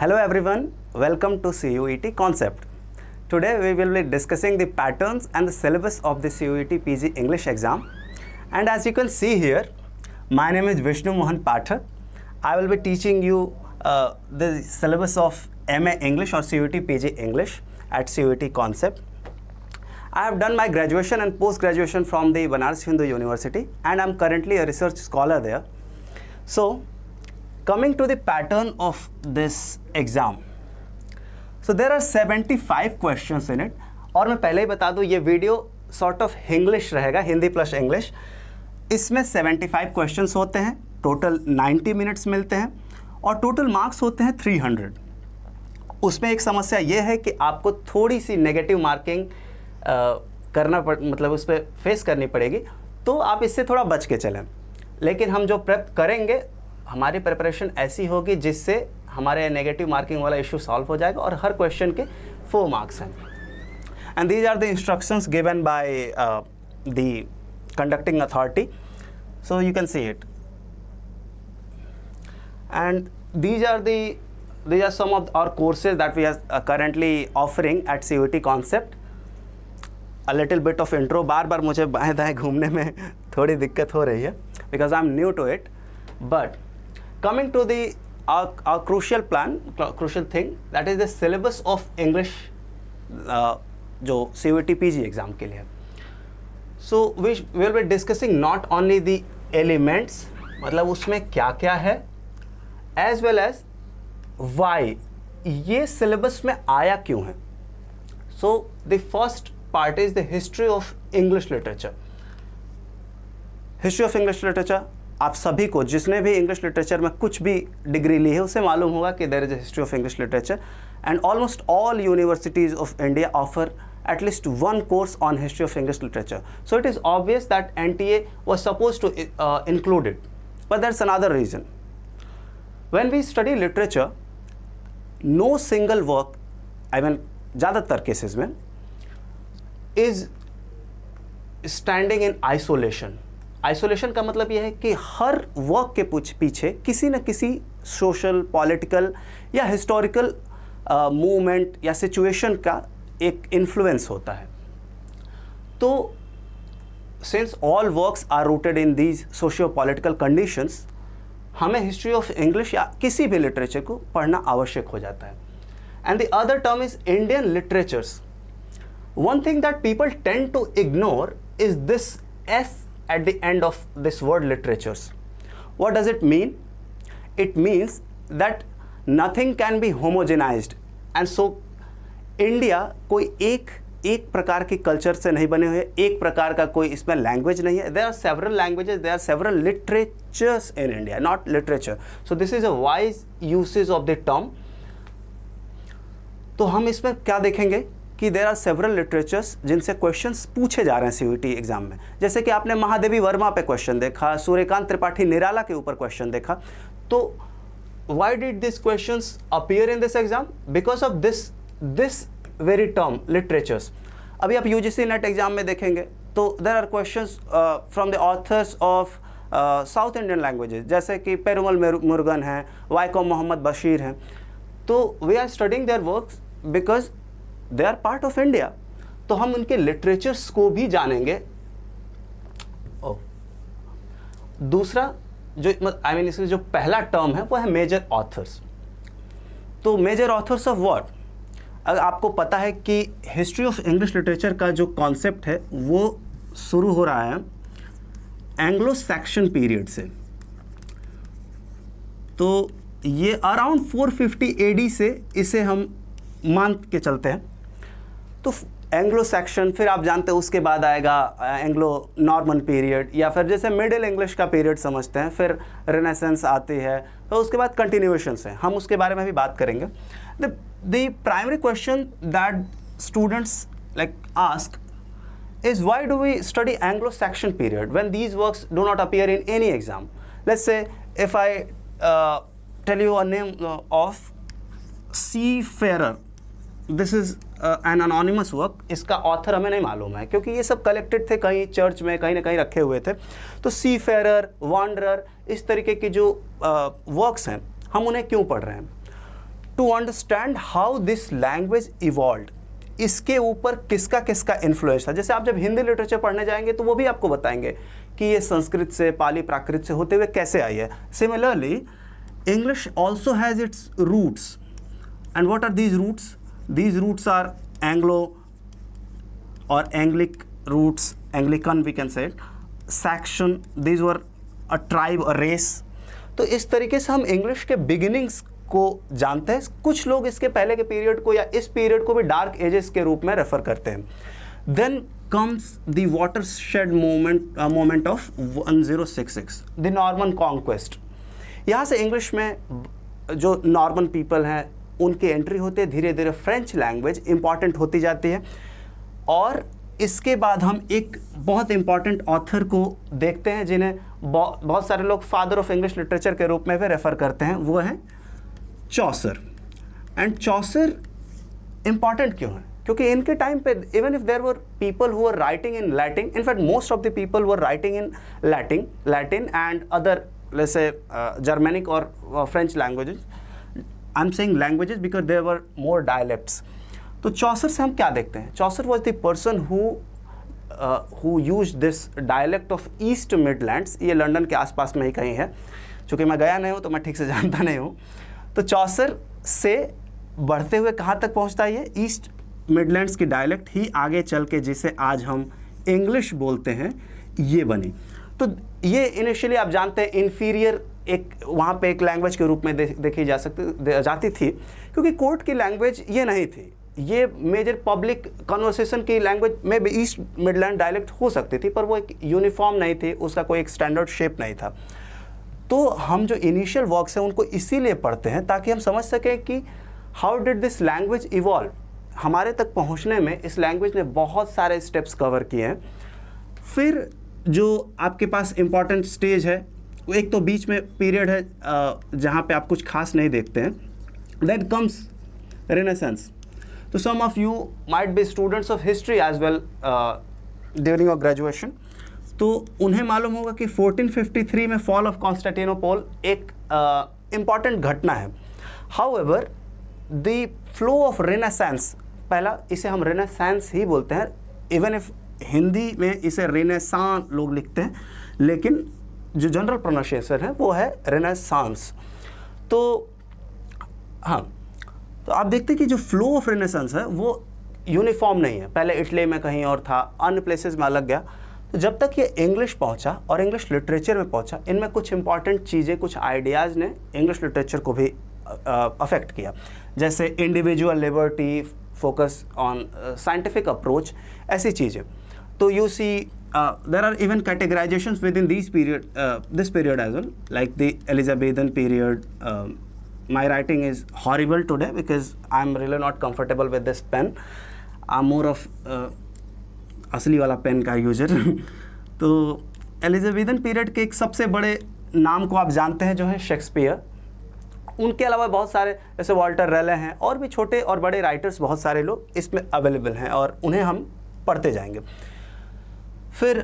Hello everyone, welcome to CUET Concept. Today we will be discussing the patterns and the syllabus of the CUET PG English exam. And as you can see here, my name is Vishnu Mohan Pathak. I will be teaching you the syllabus of MA English or CUET PG English at CUET Concept. I have done my graduation and post-graduation from the Banaras Hindu University and I am currently a research scholar there. So, coming to the pattern of this exam. So there are 75 questions in it. और मैं पहले ही बता दूँ ये video sort of English रहेगा, Hindi plus English. इसमें 75 questions होते हैं, टोटल 90 मिनट्स मिलते हैं और टोटल मार्क्स होते हैं 300. उसमें एक समस्या ये है कि आपको थोड़ी सी नेगेटिव मार्किंग मतलब उस पर फेस करनी पड़ेगी, तो आप इससे थोड़ा बच के चलें. लेकिन हम जो प्रेप करेंगे, हमारी प्रिपरेशन ऐसी होगी जिससे हमारे नेगेटिव मार्किंग वाला इशू सॉल्व हो जाएगा और हर क्वेश्चन के 4 मार्क्स हैं. And these are the instructions given by the conducting authority, so you can see it. And these are some of our courses that we are currently offering at CUET Concept. A little bit of intro. बार बार मुझे बाएं दाएं घूमने में थोड़ी दिक्कत हो रही है because I'm new to it. But coming to the our crucial thing, that is the syllabus of English जो CUET PG exam के लिए. So we will be discussing not only the elements, मतलब उसमें क्या क्या है, as well as why ये syllabus में आया क्यों है. So the first part is the history of English literature. History of English literature, आप सभी को जिसने भी इंग्लिश लिटरेचर में कुछ भी डिग्री ली है उसे मालूम होगा कि there is a history of English literature and almost all universities of India offer at least one course on history of English literature. So it is obvious that NTA was supposed to include it. But there's another reason. When we study literature, no single work, I mean ज़्यादातर cases में, is standing in isolation. Isolation का मतलब यह है कि her work के पीछे किसी न किसी सोशल, पॉलिटिकल या हिस्टोरिकल मूवमेंट या सिचुएशन का एक इन्फ्लुएंस होता है. तो since all works are rooted in these socio political conditions, हमें हिस्ट्री ऑफ इंग्लिश या किसी भी लिटरेचर को पढ़ना आवश्यक हो जाता है. And the other term is Indian literatures. One thing that people tend to ignore is this as at the end of this word literatures. What does it mean? It means that nothing can be homogenized, and so India कोई एक प्रकार की culture से नहीं बने हुए, एक प्रकार का कोई इसमें लैंग्वेज नहीं है. There are several languages, there are several literatures in India, not literature. So this is a wise usage of the term. तो हम इसमें क्या देखेंगे कि देर आर सेवरल लिटरेचर्स जिनसे क्वेश्चंस पूछे जा रहे हैं CUET एग्जाम में. जैसे कि आपने महादेवी वर्मा पे क्वेश्चन देखा, सूर्यकांत त्रिपाठी निराला के ऊपर क्वेश्चन देखा. तो why did this questions appear in this exam? Because of this very term literatures. अभी आप UGC नेट एग्जाम में देखेंगे तो there are questions from the authors of South Indian languages, जैसे कि पेरुमल मुरुगन हैं, वाइकॉम मोहम्मद बशीर हैं. तो we are studying their works because they are part of India. तो हम उनके लिटरेचर्स को भी जानेंगे. दूसरा जो इसमें जो पहला टर्म है वो है मेजर ऑथर्स. तो मेजर ऑथर्स ऑफ व्हाट? अगर आपको पता है कि हिस्ट्री ऑफ इंग्लिश लिटरेचर का जो कॉन्सेप्ट है वो शुरू हो रहा है एंग्लो सैक्सन पीरियड से. तो ये अराउंड 450 AD से इसे हम मान के चलते हैं. तो एंग्लो सैक्सन, फिर आप जानते हैं उसके बाद आएगा एंग्लो नॉर्मन पीरियड, या फिर जैसे मिडिल इंग्लिश का पीरियड समझते हैं, फिर रेनेसेंस आती है, तो उसके बाद कंटिन्यूएशंस हैं. हम उसके बारे में भी बात करेंगे. The primary question that students like ask is why do we study Anglo-Saxon period when these works do not appear in any exam? Let's say if I tell you a name of Seafarer, this is an anonymous work. इसका author हमें नहीं मालूम है क्योंकि ये सब collected थे कहीं चर्च में, कहीं ना कहीं रखे हुए थे. तो सीफेरर, वॉन्डरर, इस तरीके के जो वर्क्स हैं हम उन्हें क्यों पढ़ रहे हैं? To understand how this language evolved, इसके ऊपर किसका किसका इन्फ्लुएंस था। जैसे आप जब हिंदी लिटरेचर पढ़ने जाएंगे तो वो भी आपको बताएंगे कि ये संस्कृत से, पाली प्राकृत से होते हुए कैसे आई है। Similarly English also has its roots, and what are these roots? These roots are Anglo और Anglic roots, Anglican we can say, Saxon, these were a tribe, a race. तो इस तरीके से हम इंग्लिश के बिगिनिंग्स को जानते हैं। कुछ लोग इसके पहले के पीरियड को या इस पीरियड को भी डार्क एजेस के रूप में रेफर करते हैं। Then comes the watershed moment of 1066, the Norman conquest। यहाँ से इंग्लिश में जो नॉर्मन पीपल हैं उनकी एंट्री होती है, धीरे धीरे फ्रेंच लैंग्वेज इंपॉर्टेंट होती जाती है। और इसके बाद हम एक बहुत इंपॉर्टेंट ऑथर को देखते हैं जिन्हें बहुत सारे लोग फादर ऑफ इंग्लिश लिटरेचर के रूप में भी रेफर करते हैं, वो हैं चॉसर। एंड चॉसर इंपॉर्टेंट क्यों है? क्योंकि इनके टाइम पे even if there were people who were writing in Latin, in fact most of the people were writing in Latin and other let's say Germanic or French languages. I'm saying languages because there were more dialects. तो Chaucer से हम क्या देखते हैं? Chaucer was the person who used this dialect of East Midlands। ये London के आसपास में ही कहीं है, चूँकि मैं गया नहीं हूँ तो मैं ठीक से जानता नहीं हूँ। तो चॉसर से बढ़ते हुए कहाँ तक पहुँचता है? ये ईस्ट मिडलैंड्स की डायलेक्ट ही आगे चल के जिसे आज हम इंग्लिश बोलते हैं, ये बनी। तो ये इनिशियली आप जानते हैं इन्फीरियर एक वहाँ पे एक लैंग्वेज के रूप में देखी जाती थी, क्योंकि कोर्ट की लैंग्वेज ये नहीं थी। ये मेजर पब्लिक कन्वर्सेशन की लैंग्वेज में भी ईस्ट मिडलैंड डायलेक्ट हो सकती थी, पर वो एक यूनिफॉर्म नहीं थी, उसका कोई एक स्टैंडर्ड शेप नहीं था। तो हम जो इनिशियल वर्क्स हैं उनको इसीलिए पढ़ते हैं ताकि हम समझ सकें कि how did this language evolve. हमारे तक पहुँचने में इस लैंग्वेज ने बहुत सारे स्टेप्स कवर किए हैं। फिर जो आपके पास इम्पॉर्टेंट स्टेज है, वो एक तो बीच में पीरियड है जहाँ पे आप कुछ खास नहीं देखते हैं। That comes renaissance. तो some of you might be students of history as well during your graduation, तो उन्हें मालूम होगा कि 1453 में फॉल ऑफ कॉन्स्टेंटिनोपल एक इम्पॉर्टेंट घटना है। However the flow of renaissance, पहला इसे हम रेनेसेंस ही बोलते हैं, इवन इफ हिंदी में इसे रेनेसां लोग लिखते हैं, लेकिन जो जनरल प्रोनाउंसिएशन है वो है रेनेसांस। तो हाँ, तो आप देखते हैं कि जो फ्लो ऑफ रेनेसांस है वो यूनिफॉर्म नहीं है। पहले इटली में कहीं और था, अन्य प्लेसेस में अलग गया। तो जब तक ये इंग्लिश पहुंचा और इंग्लिश लिटरेचर में पहुंचा, इनमें कुछ इंपॉर्टेंट चीज़ें, कुछ आइडियाज़ ने इंग्लिश लिटरेचर को भी अफेक्ट किया, जैसे individual liberty, focus on scientific approach, ऐसी चीज़ें। तो you see there are even categorizations within this period as well, like the Elizabethan period. My writing is horrible today because I'm really not comfortable with this pen. I'm more of असली वाला pen का user. तो Elizabethan period के एक सबसे बड़े नाम को आप जानते हैं जो है शेक्सपियर। उनके अलावा बहुत सारे जैसे वॉल्टर रेले हैं, और भी छोटे और बड़े राइटर्स बहुत सारे लोग इसमें अवेलेबल हैं और उन्हें हम पढ़ते जाएंगे। फिर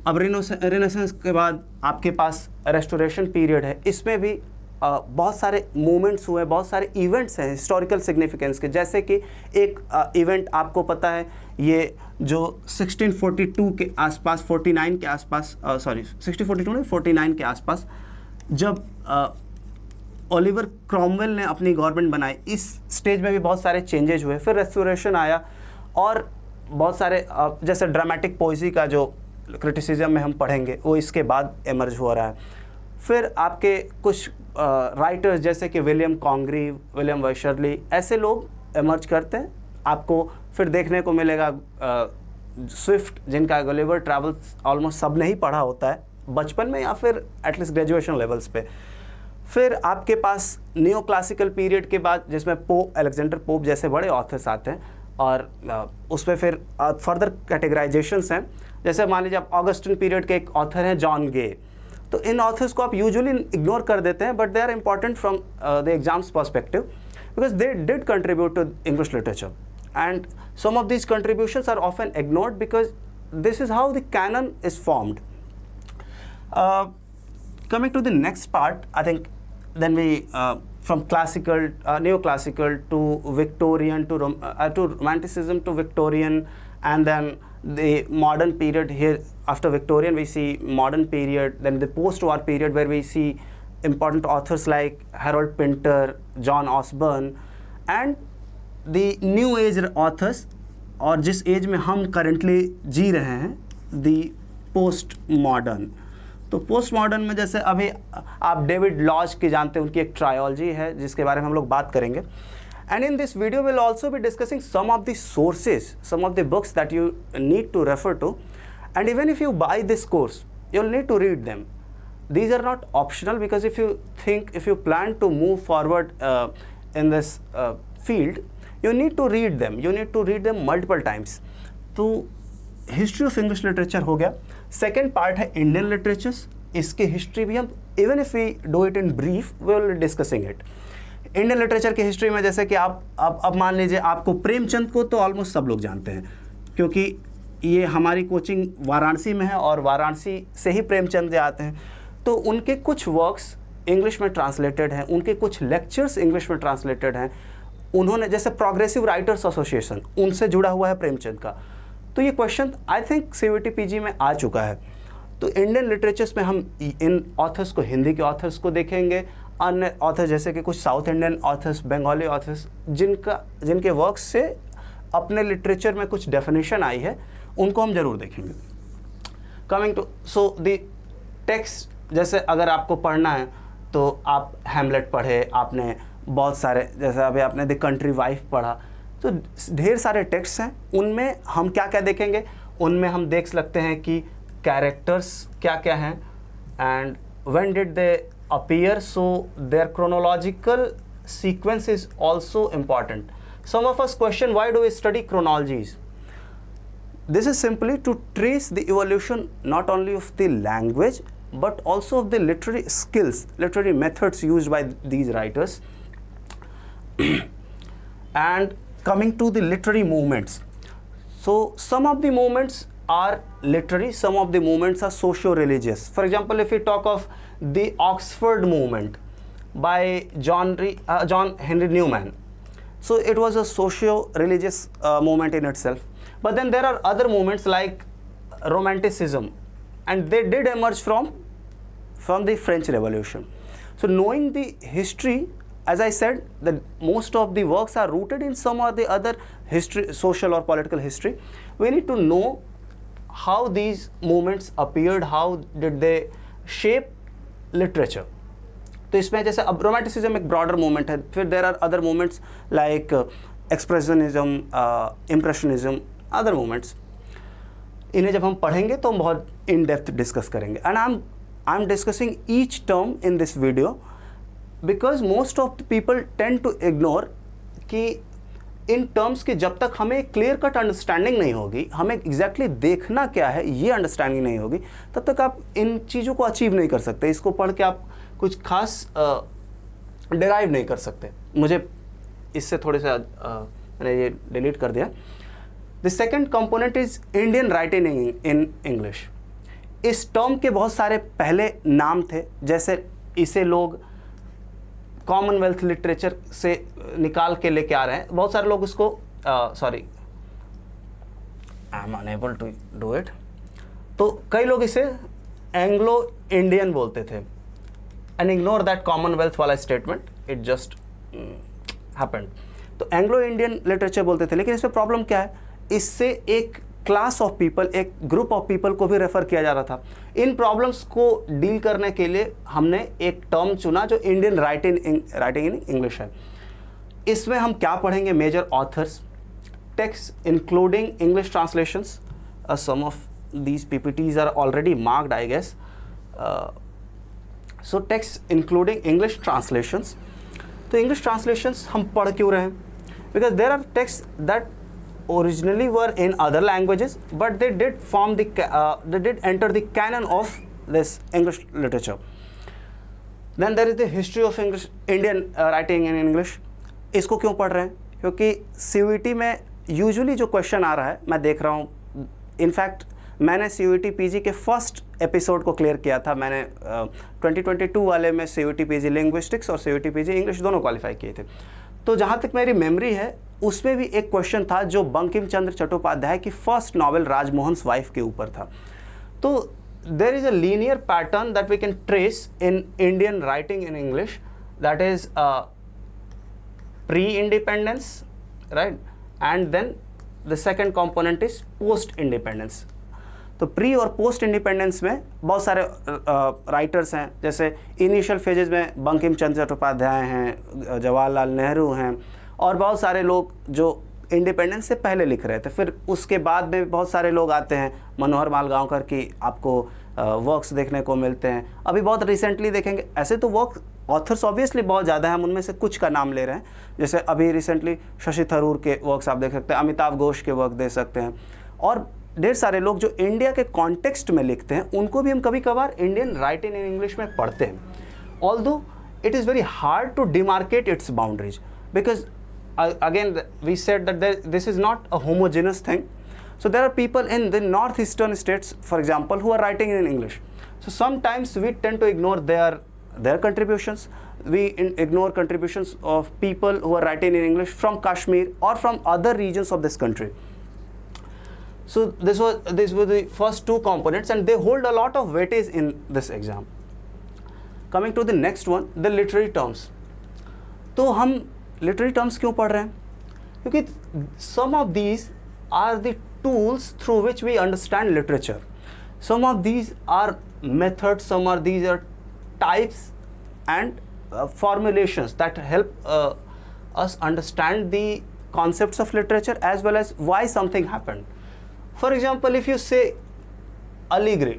अब रेनेसेंस के बाद आपके पास रेस्टोरेशन पीरियड है। इसमें भी बहुत सारे मूवमेंट्स हुए, बहुत सारे इवेंट्स हैं हिस्टोरिकल सिग्निफिकेंस के। जैसे कि एक इवेंट आपको पता है, ये जो 1642 के आसपास, 49 के आसपास, 1642 नहीं 49 के आसपास, जब ओलिवर क्रॉमवेल ने अपनी गवर्नमेंट बनाई, इस स्टेज में भी बहुत सारे चेंजेज हुए। फिर रेस्टोरेशन आया और बहुत सारे जैसे ड्रामेटिक पोइजी का जो क्रिटिसिज्म में हम पढ़ेंगे वो इसके बाद एमर्ज हो रहा है। फिर आपके कुछ राइटर्स जैसे कि विलियम कॉन्ग्रीव, विलियम वाइशरली, ऐसे लोग एमर्ज करते हैं। आपको फिर देखने को मिलेगा स्विफ्ट, जिनका गलिवर ट्रैवल्स ऑलमोस्ट सब ने ही पढ़ा होता है बचपन में या फिर एटलीस्ट ग्रेजुएशन लेवल्स पे। फिर आपके पास नियो क्लासिकल पीरियड के बाद जिसमें पोप, अलेक्जेंडर पोप जैसे बड़े ऑथर्स आते हैं, और उसमें फिर फर्दर कैटेगराइजेशंस हैं। जैसे मान लीजिए आप ऑगस्टिन पीरियड के एक ऑथर हैं जॉन गे। तो इन ऑथर्स को आप यूजुअली इग्नोर कर देते हैं, but they are important from the exams perspective because they did contribute to English literature, and some of these contributions are often ignored because this is how the canon is formed. Coming to the next part, I think then we from classical, neoclassical to Victorian to Romanticism to Victorian, and then the modern period. Here after Victorian we see modern period, then the post-war period where we see important authors like Harold Pinter, John Osborne, and the new age authors, और जिस as में हम currently जी रहे हैं, the post modern. तो post modern में जैसे अभी आप डेविड लॉज की जानते हैं, उनकी एक ट्रायोलॉजी है जिसके बारे में हम लोग बात करेंगे. And in this video will also be discussing some of the sources, some of the books that you need to refer to, and even if you buy this course you will need to read them. These are not optional, because if you plan to move forward in this field, you need to read them. You need to read them multiple times. तो history of English literature हो गया. Second part है Indian literatures. इसकी history भी हम, even if we do it in brief, we will discussing it. Indian literature की history में जैसे कि आप अब मान लीजिए, आपको प्रेमचंद को तो ऑलमोस्ट सब लोग जानते हैं, क्योंकि ये हमारी कोचिंग वाराणसी में है और वाराणसी से ही प्रेमचंद आते हैं. तो उनके कुछ वर्क्स इंग्लिश में ट्रांसलेटेड हैं, उनके कुछ लेक्चर्स इंग्लिश में ट्रांसलेटेड हैं. उन्होंने जैसे प्रोग्रेसिव राइटर्स एसोसिएशन, उनसे जुड़ा हुआ है प्रेमचंद का. तो ये question I think CUET PG में आ चुका है. तो इंडियन लिटरेचर्स में हम इन ऑथर्स को, हिंदी के ऑथर्स को देखेंगे, अन्य ऑथर्स जैसे कि कुछ south Indian authors, Bengali authors, जिनके वर्क्स से अपने लिटरेचर में कुछ डेफिनेशन आई है, उनको हम जरूर देखेंगे. Coming to so the text, जैसे अगर आपको पढ़ना है तो आप हैमलेट पढ़े, आपने बहुत सारे, जैसे अभी आपने द कंट्री वाइफ पढ़ा, तो ढेर सारे टेक्स्ट हैं. उनमें हम क्या क्या देखेंगे, उनमें हम देख सकते हैं कि कैरेक्टर्स क्या क्या हैं, and when did they appear, so their chronological sequence is also important. Some of us question why do we study chronologies. This is simply to trace the evolution not only of the language but also of the literary skills, literary methods used by these writers. And coming to the literary movements, so some of the movements are literary, some of the movements are socio-religious. For example, if we talk of the Oxford movement by John Henry Newman, so it was a socio-religious movement in itself. But then there are other movements like Romanticism, and they did emerge from the French Revolution. So knowing the history, as I said, that most of the works are rooted in some or the other history, social or political history. We need to know how these movements appeared, how did they shape literature. तो इसमें जैसे अब romanticism एक broader movement है, फिर there are other movements like expressionism, impressionism, other movements. इन्हें जब हम पढ़ेंगे तो हम बहुत इन डेप्थ डिस्कस करेंगे. And I am discussing each term in this video because most of the people tend to ignore कि इन टर्म्स की जब तक हमें क्लियर कट अंडरस्टैंडिंग नहीं होगी, हमें एग्जैक्टली देखना क्या है ये अंडरस्टैंडिंग नहीं होगी, तब तक आप इन चीज़ों को अचीव नहीं कर सकते. इसको पढ़ के आप कुछ खास डिराइव नहीं कर सकते. मुझे इससे थोड़े से मैंने ये डिलीट कर दिया. The second component is Indian writing in English. इस टर्म के बहुत सारे पहले नाम थे, जैसे इसे लोग कॉमनवेल्थ लिटरेचर से निकाल के लेके आ रहे हैं. बहुत सारे लोग उसको sorry I am unable to do it. तो कई लोग इसे एंग्लो इंडियन बोलते थे. एंड इग्नोर दैट कॉमनवेल्थ वाला स्टेटमेंट, इट जस्ट हैपेंड. तो एंग्लो इंडियन लिटरेचर बोलते थे. लेकिन इसमें प्रॉब्लम क्या है, इससे एक क्लास ऑफ पीपल, एक ग्रुप ऑफ पीपल को भी रेफर किया जा रहा था. इन प्रॉब्लम्स को डील करने के लिए हमने एक टर्म चुना जो इंडियन राइटिंग इन इंग्लिश है. इसमें हम क्या पढ़ेंगे, major authors, text including English translations. Some of these PPTs are already marked I guess. So text including English translations. तो इंग्लिश ट्रांसलेशंस हम पढ़ क्यों रहे हैं, because there are text that originally were in other languages but they did enter the canon of this English literature. Then there is the history of Indian writing in English. इसको क्यों पढ़ रहे हैं, क्योंकि CUET में usually जो question आ रहा है, मैं देख रहा हूँ, इनफैक्ट मैंने CUET PG के फर्स्ट एपिसोड को क्लियर किया था मैंने 2022 वाले में CUT PG लिंग्विस्टिक्स और CUT PG इंग्लिश दोनों क्वालिफाई किए थे। तो जहाँ तक मेरी मेमोरी है उसमें भी एक क्वेश्चन था जो बंकिम चंद्र चट्टोपाध्याय की फर्स्ट नॉवेल राजमोहन्स वाइफ के ऊपर था। तो there is a linear pattern that we can trace in Indian writing in English, that is pre independence, right, and then the second component is post independence. तो pre और post independence में बहुत सारे writers हैं, जैसे initial phases में बंकिम चंद्र चट्टोपाध्याय हैं, जवाहरलाल नेहरू हैं, और बहुत सारे लोग जो इंडिपेंडेंस से पहले लिख रहे थे। फिर उसके बाद में बहुत सारे लोग आते हैं, मनोहर मालगांवकर की आपको वर्क्स देखने को मिलते हैं। अभी बहुत रिसेंटली देखेंगे, ऐसे तो वर्क ऑथर्स ऑब्वियसली बहुत ज़्यादा हैं, हम उनमें से कुछ का नाम ले रहे हैं। जैसे अभी रिसेंटली शशि थरूर के वर्क्स आप देख सकते हैं, अमिताभ घोष के वर्क दे सकते हैं, और ढेर सारे लोग जो इंडिया के कॉन्टेक्स्ट में लिखते हैं उनको भी हम कभी कभार इंडियन राइटिंग इन इंग्लिश में पढ़ते हैं। Although it is very hard to demarcate its boundaries, because again we said that this is not a homogeneous thing. So there are people in the northeastern states, for example, who are writing in English. So sometimes we tend to ignore their contributions. We ignore contributions of people who are writing in English from Kashmir or from other regions of this country. So these were the first two components, and they hold a lot of weightage in this exam. Coming to the next one, the literary terms. तो हम literary terms क्यों पढ़ रहे हैं? क्योंकि some of these are the tools through which we understand literature. Some of these are methods, some are these are types and formulations that help us understand the concepts of literature as well as why something happened. For example, if you say allegory,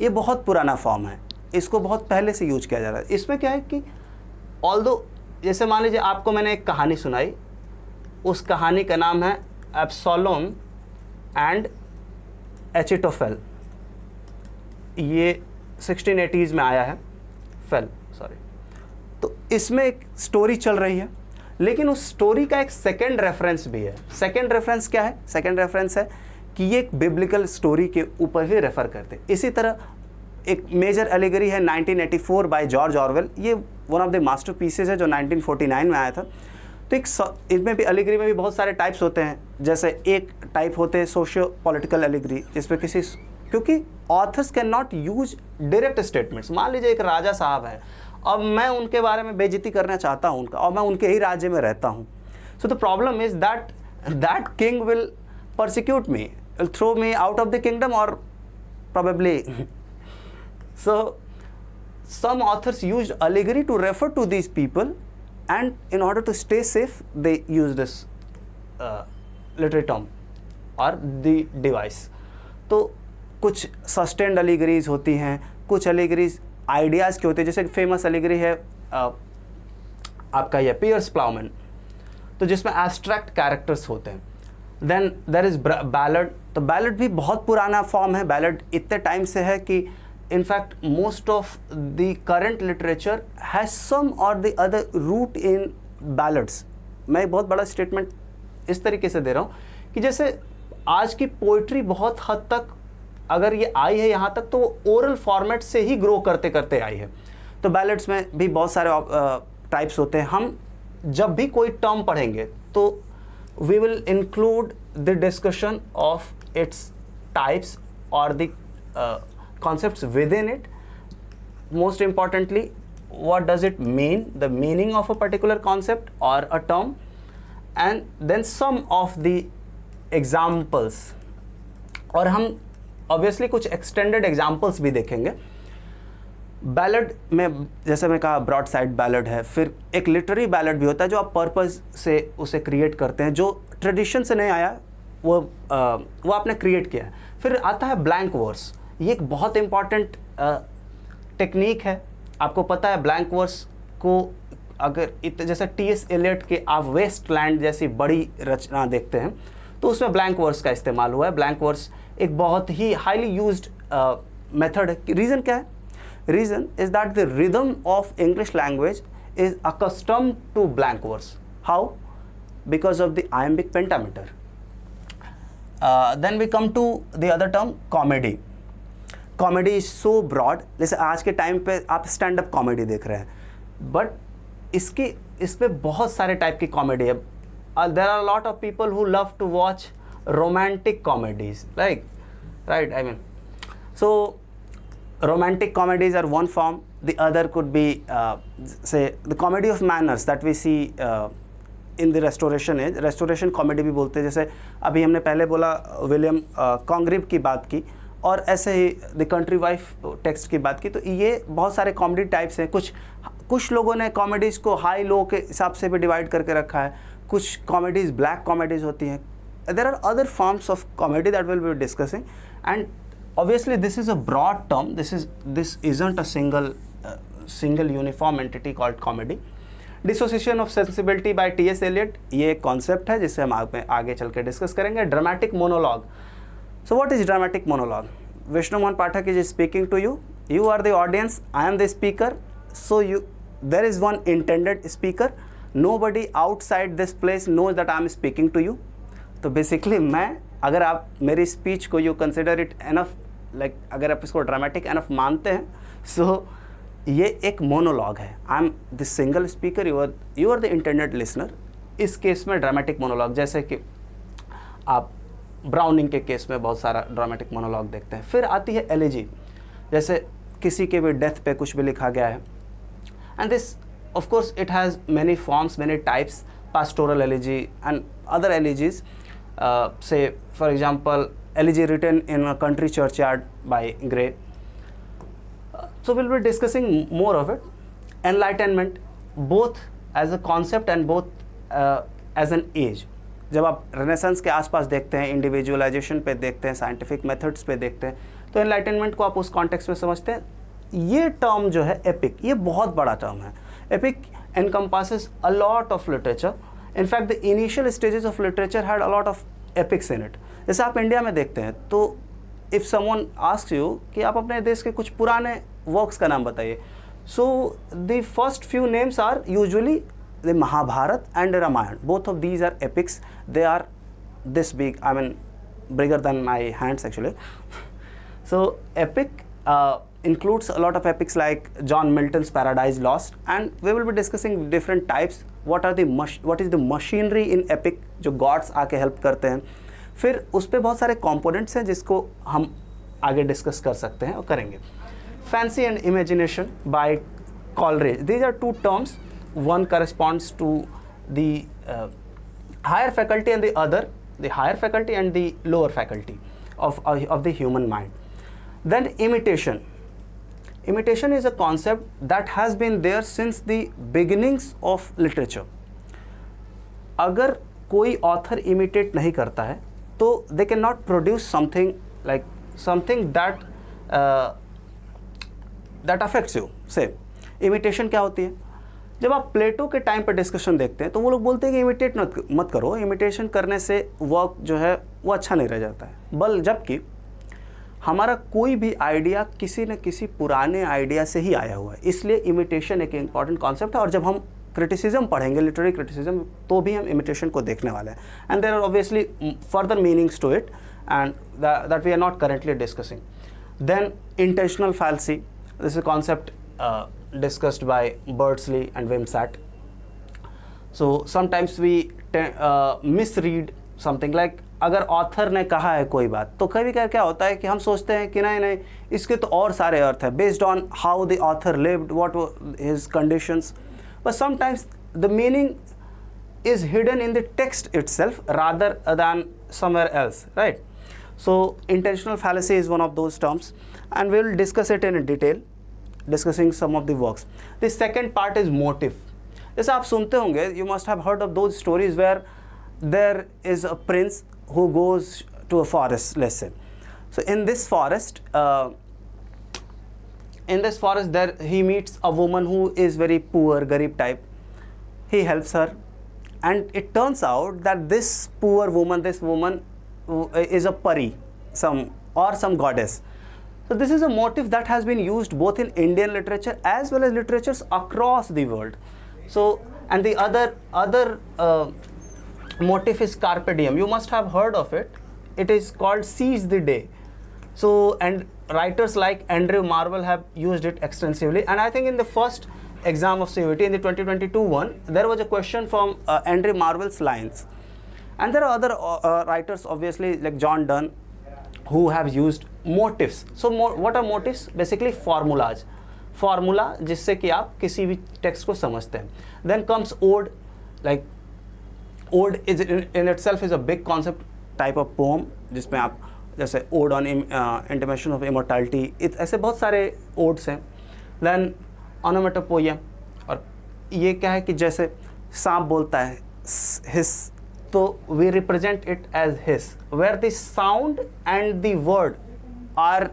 ये बहुत पुराना form है, इसको बहुत पहले से use किया जा रहा है. इसमें क्या है कि ऑल्दो जैसे मान लीजिए आपको मैंने एक कहानी सुनाई, उस कहानी का नाम है एब्सोलोम एंड एचिटोफेल. ये 1680s में आया है, तो इसमें एक स्टोरी चल रही है, लेकिन उस स्टोरी का एक सेकंड रेफरेंस भी है. सेकंड रेफरेंस क्या है? सेकंड रेफरेंस है कि ये एक बिब्लिकल स्टोरी के ऊपर ही रेफर करते. इसी तरह एक मेजर एलिगरी है 1984 बाय जॉर्ज ऑरवेल. ये वन ऑफ द मास्टरपीसेस है जो 1949 में आया था. तो एक इसमें भी एलिगरी में भी बहुत सारे टाइप्स होते हैं. जैसे एक टाइप होते हैं सोशियो पॉलिटिकल एलिगरी, जिसमें किसी, क्योंकि authors can not use direct statements. मान लीजिए एक राजा साहब है, अब मैं उनके बारे में बेइज्जती करना चाहता हूँ उनका, और मैं उनके ही राज्य में रहता हूँ. So the problem is that king will persecute me, will throw me out of the kingdom, or probably so some authors used allegory to refer to these people, and in order to stay safe they use this literary term or the device. तो कुछ sustained allegories होती हैं, कुछ allegories ideas के होते हैं. जैसे famous allegory है आपका ये पियर्स प्लाउमैन, तो जिसमें एब्स्ट्रैक्ट कैरेक्टर्स होते हैं. Then there is ballad. तो बैलड भी बहुत पुराना फॉर्म है. बैलड इतने टाइम से है कि in fact most of the current literature has some or the other root in ballads. मैं बहुत बड़ा स्टेटमेंट इस तरीके से दे रहा हूँ कि जैसे आज की पोइट्री बहुत हद तक अगर ये आई है यहाँ तक, तो वो ओरल फॉर्मेट से ही ग्रो करते करते आई है. तो बैलेट्स में भी बहुत सारे टाइप्स होते हैं. हम जब भी कोई टर्म पढ़ेंगे तो we will include the discussion of its types और the concepts within it. Most importantly, what does it mean, the meaning of a particular concept or a term, and then some of the examples. और हम obviously कुछ extended examples भी देखेंगे. Ballad में जैसे मैं कहा ब्रॉड साइड बैलड है. फिर एक लिटरेरी बैलड भी होता है जो आप पर्पस से उसे क्रिएट करते हैं, जो ट्रेडिशन से नहीं आया, वो आपने क्रिएट किया है. फिर आता है ब्लैंक वर्स. ये एक बहुत इंपॉर्टेंट टेक्निक है. आपको पता है ब्लैंक वर्स को अगर जैसे T.S. एलियट के आप वेस्टलैंड जैसी बड़ी रचना देखते हैं तो उसमें ब्लैंक वर्स का इस्तेमाल हुआ है. ब्लैंक वर्स एक बहुत ही हाईली यूज्ड मेथड है. रीज़न क्या है? Reason is that the rhythm of English language is accustomed to blank verse. How? Because of the iambic pentameter. Then we come to the other term, comedy. Comedy is so broad, जैसे आज के time पे आप stand up comedy देख रहे हैं, but इस पे बहुत सारे टाइप की कॉमेडी है. There are lot of people who love to watch romantic comedies, like, right, I mean, so romantic comedies are one form. The other could be say the comedy of manners that we see in the restoration age. restoration comedy भी बोलते हैं, जैसे अभी हमने पहले बोला William कॉन्ग्रिव की बात की, और ऐसे ही द कंट्री वाइफ टेक्स्ट की बात की. तो ये बहुत सारे कॉमेडी टाइप्स हैं. कुछ लोगों ने कॉमेडीज़ को हाई लो के हिसाब से भी डिवाइड करके रखा है. कुछ कॉमेडीज़ ब्लैक कॉमेडीज़ होती हैं. There are other forms of comedy that will be discussing, and obviously this is a broad term. This isn't a single uniform entity called comedy. Dissociation of sensibility by T.S. Eliot, ये एक concept है जिससे हम आगे चल के discuss करेंगे. Dramatic monologue. So what is dramatic monologue? Vishnu Mohan Pathak is speaking to you. You are the audience. I am the speaker. So there is one intended speaker. Nobody outside this place knows that I am speaking to you. तो basically अगर आप मेरी speech को you consider it enough, like अगर आप इसको dramatic enough मानते हैं, सो ये एक मोनोलॉग है. I am the single speaker, you are the intended listener. इस केस में ड्रामेटिक मोनोलॉग, जैसे कि आप ब्राउनिंग के केस में बहुत सारा ड्रामेटिक मोनोलॉग देखते हैं. फिर आती है एलिजी, जैसे किसी के भी डेथ पे कुछ भी लिखा गया है, and this of course it has many forms, many types, pastoral elegy and other elegies. Say for example elegy written in a country churchyard by Gray. So we'll be discussing more of it. Enlightenment, both as a concept and both as an age. जब आप renaissance के आसपास देखते हैं, individualisation पे देखते हैं, scientific methods पे देखते हैं, तो एनलाइटनमेंट को आप उस कॉन्टेक्स्ट में समझते हैं. ये टर्म जो है एपिक, ये बहुत बड़ा टर्म है. Epic encompasses a lot of literature. In fact, the initial stages of literature had a lot of epics in it. जैसे आप इंडिया में देखते हैं, तो if someone asks you कि आप अपने देश के कुछ पुराने वर्क्स का नाम बताइए, so the first few names are usually the Mahabharata and Ramayana. Both of these are epics. They are this big, I mean bigger than my hands actually. So epic includes a lot of epics like John Milton's Paradise Lost, and we will be discussing different types. What is the machinery in epic जो gods आके help करते हैं. फिर उस पर बहुत सारे components हैं जिसको हम आगे discuss कर सकते हैं और करेंगे. Fancy and imagination by Coleridge. These are two terms. One corresponds to the higher faculty and the other, the higher faculty and the lower faculty of the human mind. Then imitation. Imitation is a concept that has been there since the beginnings of literature. अगर कोई author imitate नहीं करता है, तो they cannot produce something like something that affects you. Say, imitation क्या होती है? जब आप प्लेटो के टाइम पर डिस्कशन देखते हैं, तो वो लोग बोलते हैं कि इमिटेट मत करो, इमिटेशन करने से वर्क जो है वो अच्छा नहीं रह जाता है. जबकि हमारा कोई भी आइडिया किसी न किसी पुराने आइडिया से ही आया हुआ है, इसलिए इमिटेशन एक इम्पॉर्टेंट कॉन्सेप्ट है. और जब हम क्रिटिसिज्म पढ़ेंगे, लिटरेरी क्रिटिसिज्म, तो भी हम इमिटेशन को देखने वाले हैं. And there are obviously further meanings to it, and that we are not currently discussing. Then intentional fallacy. This is concept discussed by Beardsley and Wimsatt. So sometimes we misread something, like अगर author ने कहा है कोई बात, तो कभी क्या होता है कि हम सोचते हैं कि नहीं इसके तो और सारे अर्थ है, based on how the author lived, what were his conditions. But sometimes the meaning is hidden in the text itself rather than somewhere else, right? So intentional fallacy is one of those terms, and we will discuss it in detail, discussing some of the works. The second part is motive. जैसे आप सुनते होंगे, you must have heard of those stories where there is a prince who goes to a forest, let's say. So in this forest there he meets a woman who is very poor, garib type. He helps her, and it turns out that this poor woman, is a pari, some goddess. So this is a motive that has been used both in Indian literature as well as literatures across the world. So, and the other motive is carpe diem. You must have heard of it. It is called seize the day. So, and writers like Andrew Marvell have used it extensively, and I think in the first exam of CUET in the 2022 one, there was a question from Andrew Marvell's lines, and there are other writers obviously like John Donne who have used motifs. So what are motifs? Basically formulas, formula जिससे कि आप किसी भी text को समझते हैं. Then comes ode, like ode is in itself is a big concept type of poem जिसमें आप जैसे ode on intimation of immortality, ऐसे बहुत सारे odes हैं. Then onomatopoeia, और ये क्या है कि जैसे सांप बोलता है hiss, तो we represent it as hiss, where the sound and the word are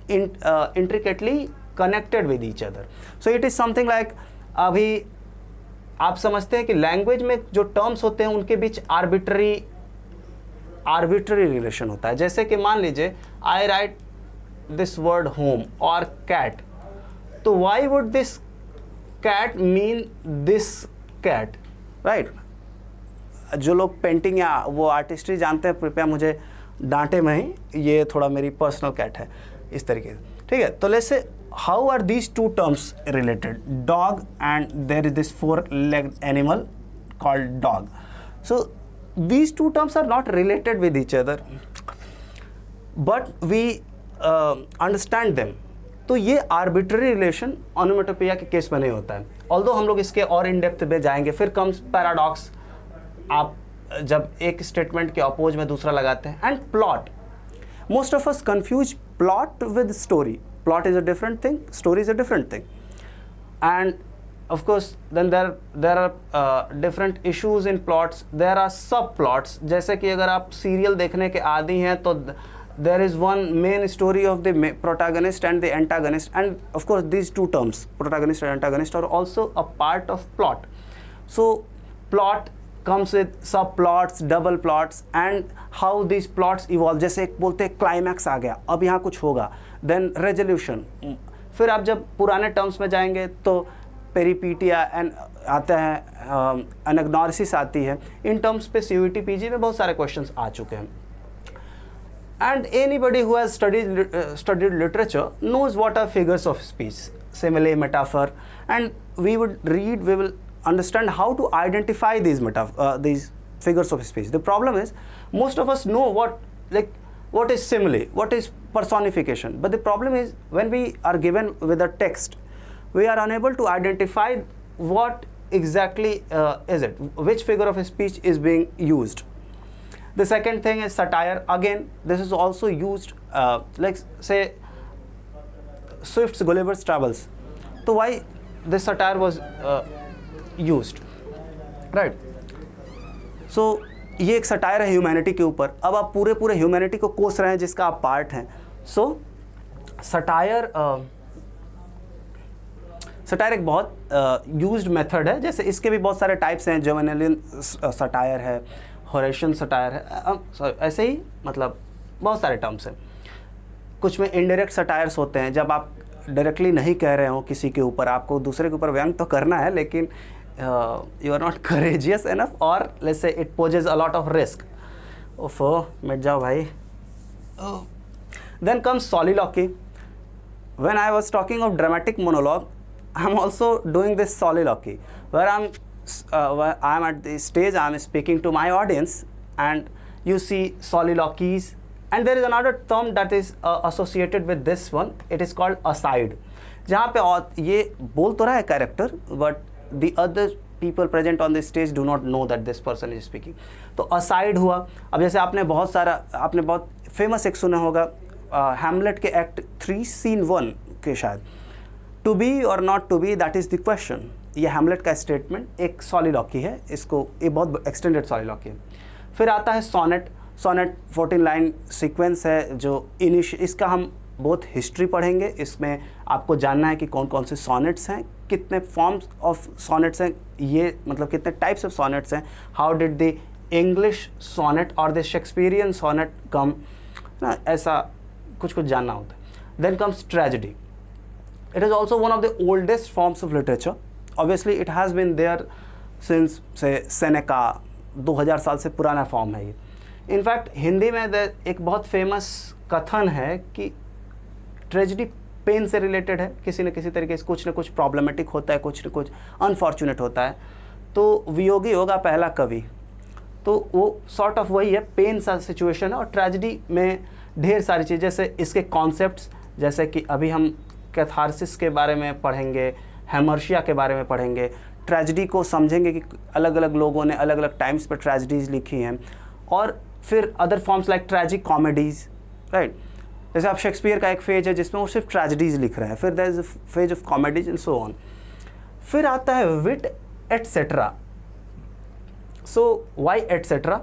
intricately connected with each other. So it is something like, अभी आप समझते हैं कि लैंग्वेज में जो टर्म्स होते हैं उनके बीच आर्बिट्ररी रिलेशन होता है. जैसे कि मान लीजिए I write this word home or cat, तो why would this cat mean this cat, right? जो लोग पेंटिंग या वो आर्टिस्ट्री जानते हैं कृपया मुझे डांटे में, ये थोड़ा मेरी पर्सनल कैट है, इस तरीके से, ठीक है? तो let's say how are these two terms related? Dog, and there is this four-legged animal called dog. So these two terms are not related with each other, but we understand them. तो ये arbitrary relation onomatopoeia के case में नहीं होता है. Although हम लोग इसके और in depth में जाएंगे. फिर comes paradox, आप जब एक स्टेटमेंट के अपोज में दूसरा लगाते हैं. And plot, most of us confuse plot with story. Plot is a different thing, story is a different thing, and of course then there are different issues in plots. There are subplots, जैसे कि अगर आप serial देखने के आदी हैं तो there is one main story of the protagonist and the antagonist, and of course these two terms, protagonist and antagonist, are also a part of plot. So plot comes with subplots, double plots, and how these plots evolve. जैसे एक बोलते हैं climax आ गया, अब यहाँ कुछ होगा, then resolution. फिर आप जब पुराने टर्म्स में जाएंगे तो पेरीपीटिया एंड आता है, एनाग्नोसिस आती है. इन टर्म्स पे CUET PG में बहुत सारे क्वेश्चंस आ चुके हैं. And anybody who has studied literature knows what are figures of speech, simile, metaphor, and we will understand how to identify these figures of speech. The problem is most of us know what is simile, what is personification, but the problem is when we are given with a text, we are unable to identify what exactly is it, which figure of speech is being used. The second thing is satire. Again, this is also used, like say Swift's Gulliver's Travels. So why this satire was used, right? So ये एक satire है humanity के ऊपर. अब आप पूरे humanity को कोस रहे हैं जिसका आप पार्ट हैं. सो सटायर एक बहुत यूज्ड मेथड है. जैसे इसके भी बहुत सारे टाइप्स हैं. जुवेनाइल सटायर है, होरेशियन सटायर है, ऐसे ही मतलब बहुत सारे टर्म्स हैं. कुछ में इनडायरेक्ट सटायर्स होते हैं, जब आप डायरेक्टली नहीं कह रहे हो किसी के ऊपर, आपको दूसरे के ऊपर व्यंग तो करना है लेकिन you are not courageous enough, or let's say it poses a lot of risk. ओफो मिट जाओ भाई. Then comes soliloquy. When I was talking of dramatic monologue, I'm also doing this soliloquy where I'm at the stage, I'm speaking to my audience, and you see soliloquies. And there is another term that is associated with this one. It is called aside. जहाँ पे ये बोल तो रहा है character, but the other people present on this stage do not know that this person is speaking. तो aside हुआ. अब जैसे आपने बहुत फेमस एक सुना होगा हैमलेट के एक्ट 3 सीन 1 के शायद, to be or not to be, that is the question. ये हैमलेट का स्टेटमेंट एक सॉलिलॉक्वी है. इसको ये बहुत एक्सटेंडेड सॉलिलॉक्वी है. फिर आता है सोनेट. 14 लाइन सीक्वेंस है जो इसका हम बहुत हिस्ट्री पढ़ेंगे. इसमें आपको जानना है कि कौन कौन से सोनेट्स हैं, कितने फॉर्म्स ऑफ सोनेट्स हैं, ये मतलब कितने टाइप्स ऑफ सोनेट्स हैं, how did the English sonnet or the Shakespearean sonnet come ना, ऐसा कुछ जानना होता है. Then comes tragedy. It is also one of the oldest forms of literature. Obviously it has been there since say Seneca. 2000 साल से पुराना form है ये. इनफैक्ट हिंदी में एक बहुत फेमस कथन है कि ट्रेजिडी पेन से रिलेटेड है, किसी न किसी तरीके से कुछ न कुछ प्रॉब्लमेटिक होता है, कुछ न कुछ अनफॉर्चुनेट होता है। तो वियोगी होगा पहला कवि, तो वो सॉर्ट ऑफ वही है, पेन सा सिचुएशन है। और ट्रेजिडी में ढेर सारी चीज़, जैसे इसके कॉन्सेप्ट्स, जैसे कि अभी हम कैथारसिस के बारे में पढ़ेंगे, हेमर्शिया के बारे में पढ़ेंगे, ट्रेजिडी को समझेंगे कि अलग अलग लोगों ने अलग अलग टाइम्स पर ट्रेजिडीज़ लिखी हैं। और फिर other forms like tragic comedies, right. जैसे अब शेक्सपियर का एक फेज है जिसमें वो सिर्फ ट्रेजिडीज़ लिख रहे हैं, फिर there is a phase of comedies and so on. फिर आता है wit etcetera. So why etcetera?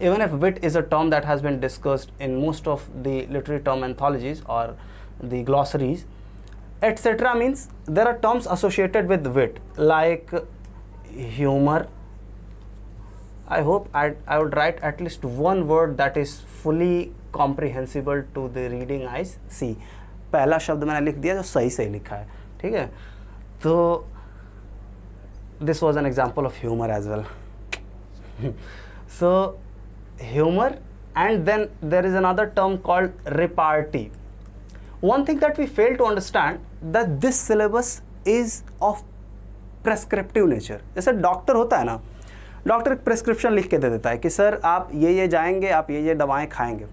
Even if wit is a term that has been discussed in most of the literary term anthologies or the glossaries, etc. means there are terms associated with wit like humor. I hope I would write at least one word that is fully comprehensible to the reading eyes. See, पहला शब्द मैंने लिख दिया जो सही से लिखा है, ठीक है। तो this was an example of humor as well. So humor, and then there is another term called repartee. One thing that we fail to understand that this syllabus is of prescriptive nature. जैसे doctor होता है ना, doctor एक prescription लिख के दे देता है कि सर आप ये जाएंगे, आप ये दवाएं खाएंगे।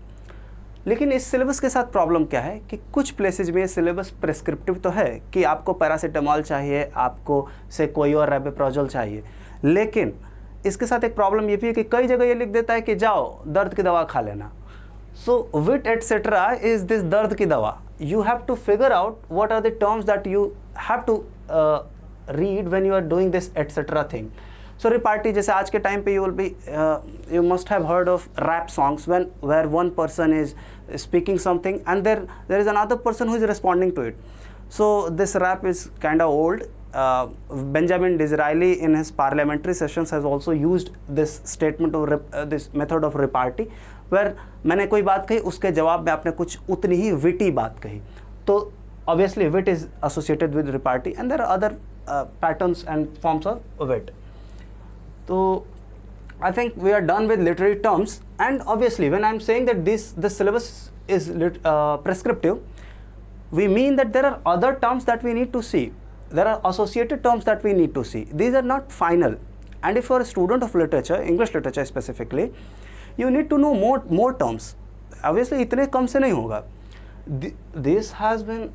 लेकिन इस सिलेबस के साथ प्रॉब्लम क्या है कि कुछ प्लेसेज में ये सिलेबस प्रेस्क्रिप्टिव तो है कि आपको पैरासीटामॉल चाहिए, आपको से कोई और रेबेप्रोजोल चाहिए, लेकिन इसके साथ एक प्रॉब्लम ये भी है कि कई जगह ये लिख देता है कि जाओ दर्द की दवा खा लेना। So wit etcetera is this दर्द की दवा। You have to figure out what are the terms that you have to read when you are doing this etcetera thing. So repartee, जैसे आज के टाइम पे you will be, you must have heard of rap songs when where one person is speaking something and there is another person who is responding to it. So this rap is kind of old. Benjamin Disraeli in his parliamentary sessions has also used this statement of this method of repartee, where मैंने कोई बात कही, उसके जवाब में आपने कुछ उतनी ही witty बात कही, तो obviously wit is associated with repartee, and there are other patterns and forms of wit. So I think we are done with literary terms, and obviously when I'm saying that this syllabus is prescriptive, we mean that there are other terms that we need to see. There are associated terms that we need to see. These are not final. And if you are a student of literature, English literature specifically, you need to know more terms. Obviously, इतने कम से नहीं होगा. This has been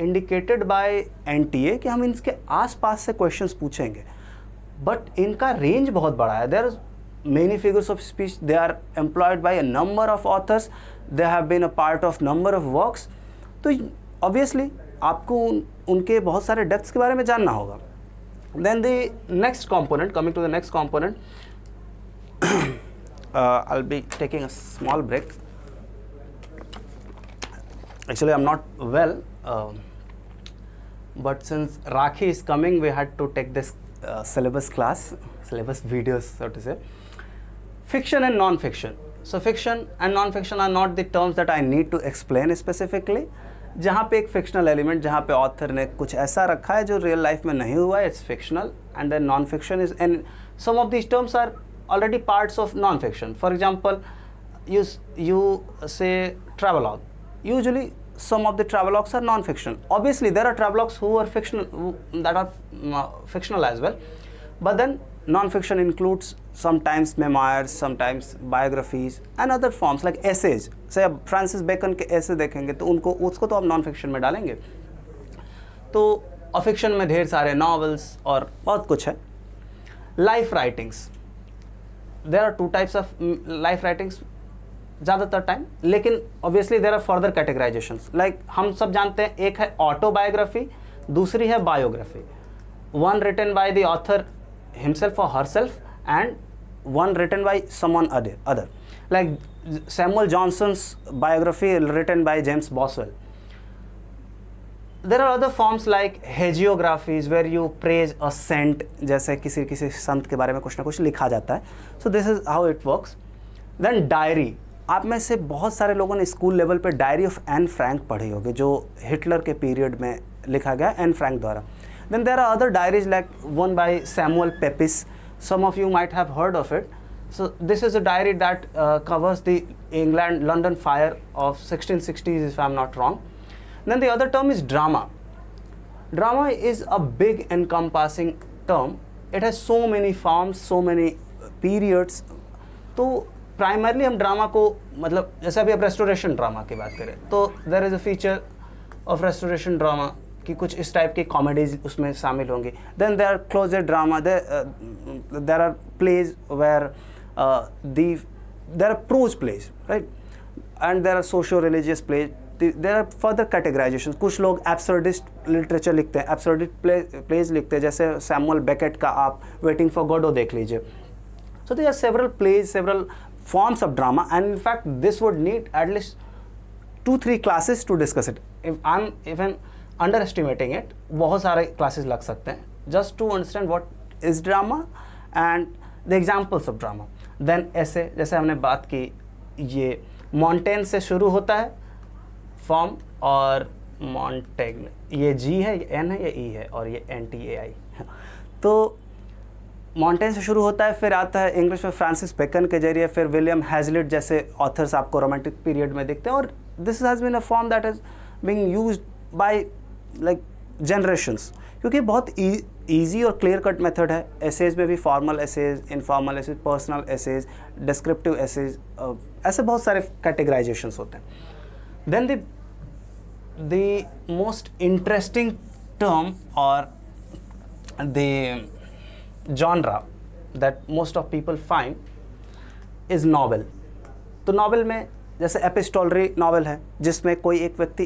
indicated by NTA कि हम इनके आसपास से questions पूछेंगे. But इनका range बहुत बड़ा है. There are many figures of speech. They are employed by a number of authors. They have been a part of number of works. तो obviously आपको उनके बहुत सारे डेप्थ्स के बारे में जानना होगा. Then the next component, coming to the next component, I'll be taking a small break. Actually, I'm not well, but since Rakhi is coming, we had to take this syllabus videos, so to say. Fiction and non-fiction. So fiction and non-fiction are not the terms that I need to explain specifically. जहाँ पे एक fictional element, जहाँ पे author ने कुछ ऐसा रखा है जो रियल लाइफ में नहीं हुआ है, it's fictional, and then non fiction is, and some of these terms are already parts of non fiction. For example, you say travelogue. Usually some of the travelogues are non-fiction. Obviously there are travelogues who are fictional, that are fictional as well, but then non-fiction includes sometimes memoirs, sometimes biographies and other forms like essays. से अब Francis bacon के ऐसे देखेंगे तो उसको तो आप non fiction में डालेंगे. तो अफिक्शन में ढेर सारे नॉवेल्स और बहुत कुछ है. Life writings, there are two types of life writings ज़्यादातर टाइम, लेकिन obviously there are further categorisations. Like हम सब जानते हैं, एक है ऑटोबायोग्राफी, दूसरी है biography. One written by the author himself और herself, and one written by someone other, like Samuel Johnson's biography written by James Boswell. There are other forms like hagiographies where you praise a saint, जैसे किसी संत के बारे में कुछ ना कुछ लिखा जाता है. So this is how it works. Then diary. आप में से बहुत सारे लोगों ने स्कूल लेवल पे डायरी ऑफ एन फ्रैंक पढ़ी होगी, जो हिटलर के पीरियड में लिखा गया एन फ्रैंक द्वारा. Then there are other diaries like one by Samuel Pepys. Some of you might have heard of it. So this is a diary that covers the London fire of 1660s, if I'm not wrong. Then the other term is drama. Drama is a big encompassing term. It has so many forms, so many periods. तो primarily हम drama को मतलब जैसे अभी आप restoration drama की बात करें तो there is a feature of restoration drama कि कुछ इस टाइप की कॉमेडीज उसमें शामिल होंगी. Then there are closer drama, there are plays where there are prose plays, right, and there are socio religious plays. There are further categorization. कुछ लोग एब्सर्डिस्ट literature लिखते हैं, एब्सर्डिस्ट प्लेज लिखते हैं, जैसे सैमुअल बेकेट का आप वेटिंग फॉर गॉडो देख लीजिए. So there are several plays, several forms of drama, and in fact this would need at least 2-3 classes to discuss it. If I'm even underestimating it, बहुत सारे classes लग सकते हैं just to understand what is drama and the examples of drama. Then essay, जैसे हमने बात की, ये Montaigne से शुरू होता है फॉर्म, और Montaigne ये G है, ये N है, ये E है, और ये NTAI. तो मॉन्टेन से शुरू होता है, फिर आता है इंग्लिश में फ्रांसिस बेकन के जरिए, फिर विलियम हैजलिट जैसे ऑथर्स आपको रोमांटिक पीरियड में दिखते हैं. और this has been a form that is being used by like generations, क्योंकि बहुत ईजी और क्लियर कट मेथड है. एसेज में भी formal essays, informal essays, personal essays, descriptive essays, ऐसे बहुत सारे कैटेगराइजेशंस होते हैं. Then the most interesting term और the genre that most of people find is novel. तो नॉवल में जैसे एपिस्टोलरी नॉवल है जिसमें कोई एक व्यक्ति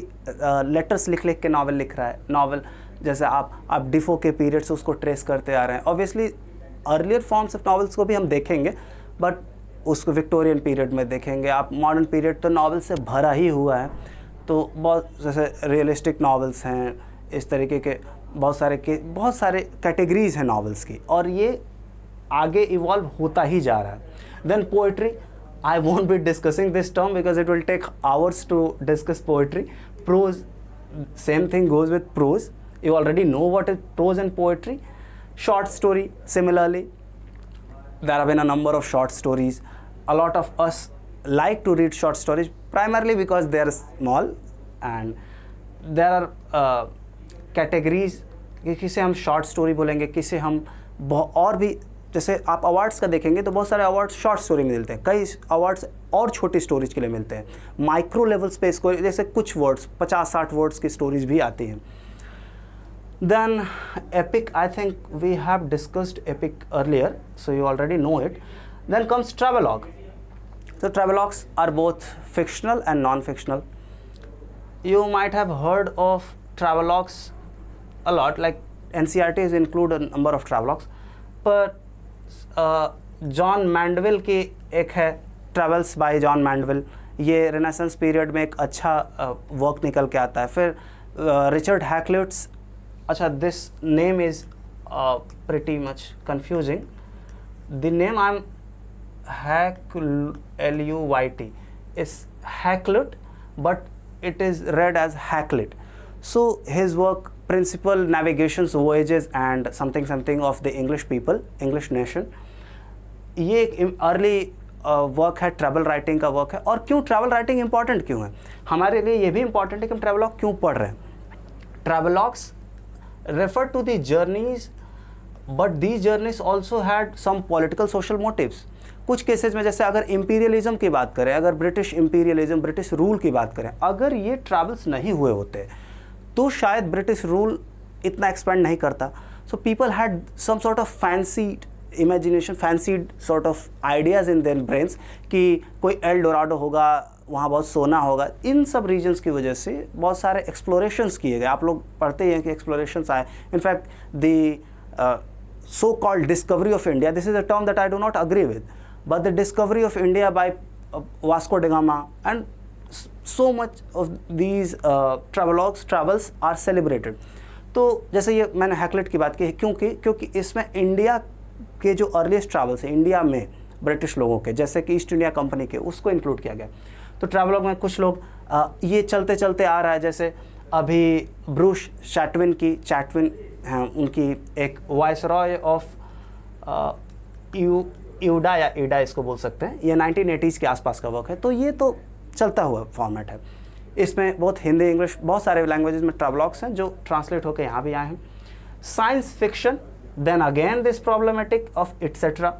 लेटर्स लिख लिख के नॉवल लिख रहा है. नॉवल जैसे आप डिफो के पीरियड से उसको ट्रेस करते आ रहे हैं. Obviously earlier forms of novels को भी हम देखेंगे, बट उसको विक्टोरियन पीरियड में देखेंगे. आप मॉडर्न पीरियड तो नॉवल से भरा ही हुआ है. तो बहुत जैसे रियलिस्टिक नॉवेल्स हैं, इस तरीके के बहुत सारे कैटेगरीज हैं नॉवेल्स की, और ये आगे इवॉल्व होता ही जा रहा है. Then poetry, I won't be discussing this term because it will take hours to discuss poetry. Prose, same thing goes with prose. You already know what is prose and poetry. Short story, similarly there have been a number of short stories. A lot of us like to read short stories primarily because they are small, and there are categories, किसे हम short story बोलेंगे, किसे हम और भी, जैसे आप awards का देखेंगे तो बहुत सारे अवार्ड्स शॉर्ट स्टोरी में मिलते हैं, कई अवार्ड्स और छोटी स्टोरीज के लिए मिलते हैं. माइक्रो लेवल्स पे इसको जैसे कुछ वर्ड्स 50-60 वर्ड्स की स्टोरीज भी आती हैं. Then epic, I think we have discussed epic earlier, so you already know it. Then comes travelogue. So travelogues are both fictional and non-fictional. You might have heard of travelogues a lot, like NCERTs include a number of travelogues. पर John Mandeville की एक है travels bye John Mandeville, ये renaissance period में एक अच्छा work निकल के आता है. फिर रिचर्ड हैकलिट्स, अच्छा this name is pretty much confusing. The name I'm L-U-Y-T is Hakluyt, but it is read as Hacklit. So his work, Principal Navigations, Voyages and something of the English people, English nation, ये एक early work है, travel writing का work है. और क्यों travel writing important क्यों है हमारे लिए, ये भी इंपॉर्टेंट है कि हम ट्रैवलॉग क्यों पढ़ रहे हैं. ट्रैवलॉग्स refer to the journeys, but these journeys also had some political social motives. कुछ केसेस में जैसे अगर इंपीरियलिज्म की बात करें, अगर ब्रिटिश इंपीरियलिज्म, ब्रिटिश रूल की बात करें, अगर ये ट्रैवल्स नहीं हुए होते तो शायद ब्रिटिश रूल इतना एक्सपेंड नहीं करता. So people had some sort of fancied imagination, fancied sort of ideas in their brains कि कोई एल डोराडो होगा, वहाँ बहुत सोना होगा. इन सब रीजन्स की वजह से बहुत सारे एक्सप्लोरेशंस किए गए. आप लोग पढ़ते ही हैं कि एक्सप्लोरेशंस आए. In fact the so called discovery of India, this is a term that I do not agree with, but the discovery of India by Vasco da Gama and so much of these travels are celebrated. तो जैसे ये मैंने हैकलिट की बात की है क्योंकि इसमें इंडिया के जो अर्लीस्ट ट्रैवल्स हैं इंडिया में ब्रिटिश लोगों के, जैसे कि ईस्ट इंडिया कंपनी के, उसको इंक्लूड किया गया. तो ट्रैवलॉग में कुछ लोग ये चलते चलते आ रहा है, जैसे अभी ब्रूस चैटविन हैं, उनकी एक वाइसरॉय ऑफ ईडा या इसको बोल सकते हैं, ये 1980s के आसपास का वर्क है. तो ये तो चलता हुआ फॉर्मेट है. इसमें बहुत हिंदी, इंग्लिश, बहुत सारे लैंग्वेजेस में ट्रेवलॉग्स हैं जो ट्रांसलेट होकर यहाँ भी आए हैं. Science fiction, then again this problematic of etcetera.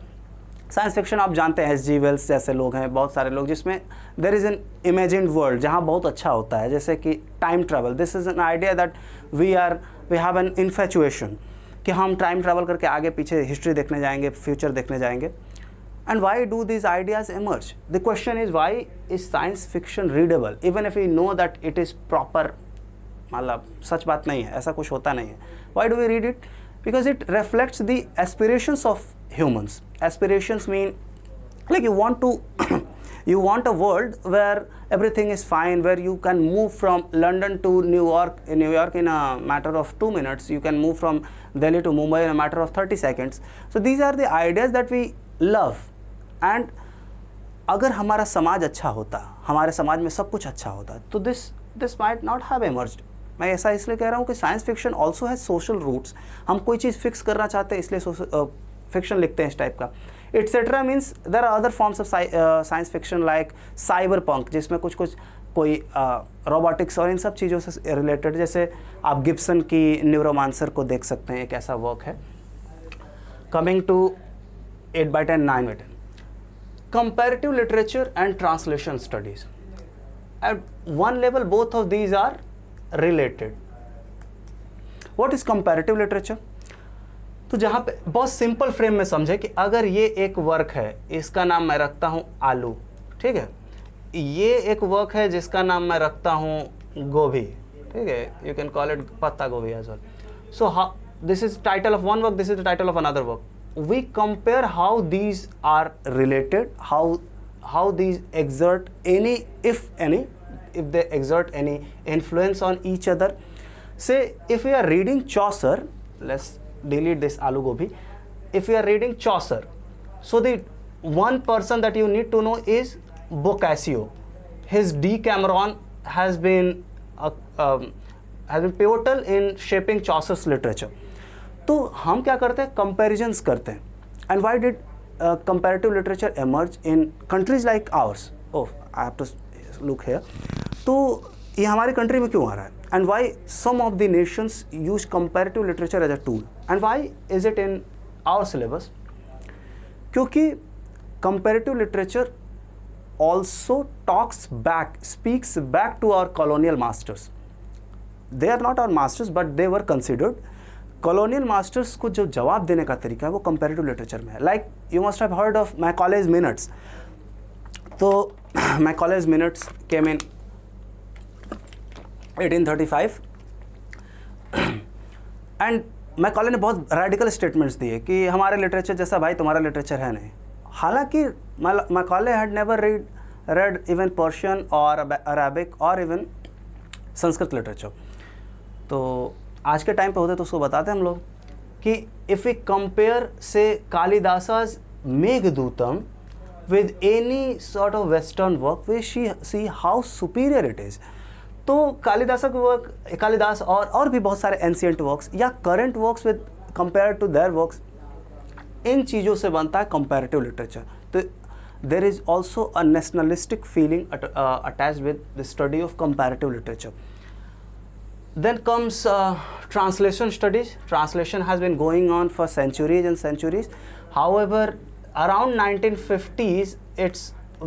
Science fiction आप जानते हैं, H.G. वेल्स जैसे लोग हैं, बहुत सारे लोग, जिसमें there is an imagined world जहाँ बहुत अच्छा होता है, जैसे कि time travel. This is an idea that we have an infatuation कि हम टाइम ट्रैवल करके आगे पीछे हिस्ट्री देखने जाएंगे, फ्यूचर देखने जाएंगे. And why do these ideas emerge? The question is, why is science fiction readable even if we know that it is proper? मतलब सच बात नहीं है, ऐसा कुछ होता नहीं है. Why do we read it? Because it reflects the aspirations of humans. Aspirations mean like you want to you want a world where everything is fine, where you can move from London to New York in a matter of 2 minutes. You can move from Delhi to Mumbai in a matter of 30 seconds. So these are the ideas that we love. And अगर हमारा समाज अच्छा होता, हमारे समाज में सब कुछ अच्छा होता, तो this might not have emerged. मैं ऐसा इसलिए कह रहा हूँ कि science fiction also has social roots. हम कोई चीज़ फिक्स करना चाहते हैं, इसलिए फिक्शन लिखते हैं इस टाइप का. Etcetera means there are other forms of science fiction like cyber punk, जिसमें कुछ कोई रोबोटिक्स और इन सब चीज़ों से रिलेटेड, जैसे आप गिब्सन की न्यूरोमांसर को देख सकते हैं, एक ऐसा वर्क है. Coming to 8/10, 9/10. Comparative literature and translation studies. At one level, both of these are related. What is comparative literature? तो जहाँ पे बहुत सिंपल फ्रेम में समझे कि अगर ये एक वर्क है, इसका नाम मैं रखता हूँ आलू, ठीक है. ये एक वर्क है जिसका नाम मैं रखता हूँ गोभी, ठीक है. यू कैन कॉल इट पत्ता गोभी as well. So this is title of one work, this is the title of another work. We compare how these are related, how these exert any, if they exert any influence on each other. Say if we are reading Chaucer, let's delete this aloo gobi. If we are reading Chaucer, so the one person that you need to know is Boccaccio. His Decameron has been pivotal in shaping Chaucer's literature. तो हम क्या करते हैं, comparisons करते हैं. And why did comparative literature emerge in countries like ours? Oh, I have to look here. तो ये हमारी कंट्री में क्यों आ रहा है? And why some of the nations use comparative literature as a tool, and why is it in our syllabus? क्योंकि comparative literature also speaks back to our colonial masters. They are not our masters, but they were considered. Colonial masters को जो जवाब देने का तरीका है वो comparative literature में है. Like you must have heard of Macaulay's minutes. तो Macaulay's minutes came in 1835 and Macaulay ने बहुत रेडिकल स्टेटमेंट्स दिए कि हमारे लिटरेचर जैसा भाई तुम्हारा लिटरेचर है नहीं. हालांकि Macaulay had never read even Persian or Arabic or even Sanskrit literature. तो आज के टाइम पे होते तो उसको बताते हम लोग कि if we compare say Kalidasa's Meghadutam with any sort of western work, we see how superior it is. तो कालिदास का वर्क, कालिदास और भी बहुत सारे एंशिएंट वर्क्स या current works with compare to their works, इन चीज़ों से बनता है कंपैरेटिव लिटरेचर. तो there is also a nationalistic feeling attached with the study of comparative literature. Then comes translation studies. Translation has been going on for centuries and centuries. However, around 1950s,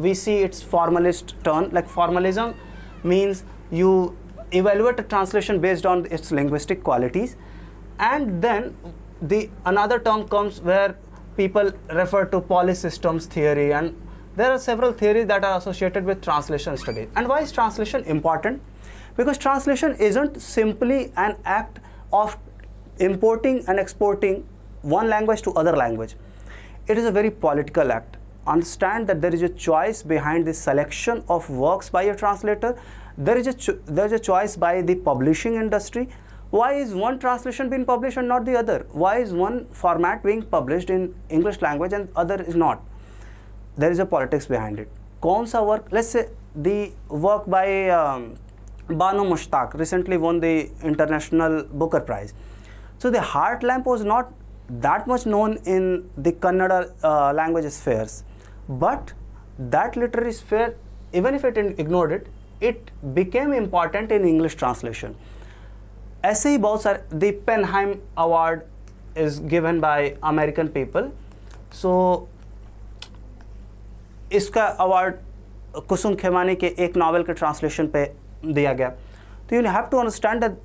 we see its formalist turn. Like formalism means you evaluate a translation based on its linguistic qualities, and then another term comes where people refer to polysystems theory, and there are several theories that are associated with translation studies. And why is translation important? Because translation isn't simply an act of importing and exporting one language to other language. It is a very political act. Understand that there is a choice behind the selection of works by a translator. There is a choice by the publishing industry. Why is one translation being published and not the other? Why is one format being published in English language and other is not? There is a politics behind it. कौन सा work? Let's say the work by Banu Mushtaq recently won the International Booker Prize. So the Heart Lamp was not that much known in the Kannada language spheres, but that literary sphere, even if it ignored it, it became important in English translation. ऐसे ही बहुत सारे, the Penheim Award is given by American people. So इसका award कुसुम खेमानी के एक novel के translation पे दिया गया. तो you have to understand that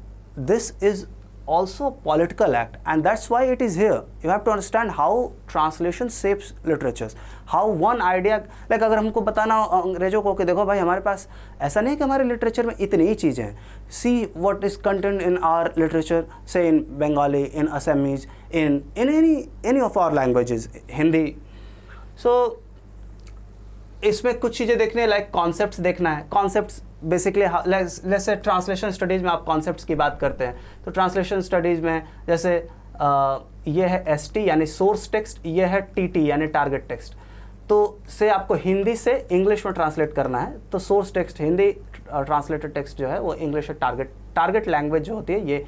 this is also a political act, and that's why it is here. You have to understand how translation shapes literatures, how one idea, like अगर हमको बताना हो अंग्रेजों को कि देखो भाई हमारे पास ऐसा नहीं कि हमारे लिटरेचर में इतनी ही चीज़ें हैं. See what is contained in our literature, say in Bengali, in Assamese, in any of our languages, Hindi. So इसमें कुछ चीज़ें देखने, लाइक कॉन्सेप्ट्स देखना है. कॉन्सेप्ट्स बेसिकली जैसे ट्रांसलेशन स्टडीज़ में आप कॉन्सेप्ट्स की बात करते हैं, तो ट्रांसलेशन स्टडीज़ में जैसे ये है ST यानी सोर्स टेक्स्ट, ये है TT यानी टारगेट टेक्स्ट. तो से आपको हिंदी से इंग्लिश में ट्रांसलेट करना है, तो source text Hindi, translated text जो है वो इंग्लिश से टारगेट लैंग्वेज जो होती है ये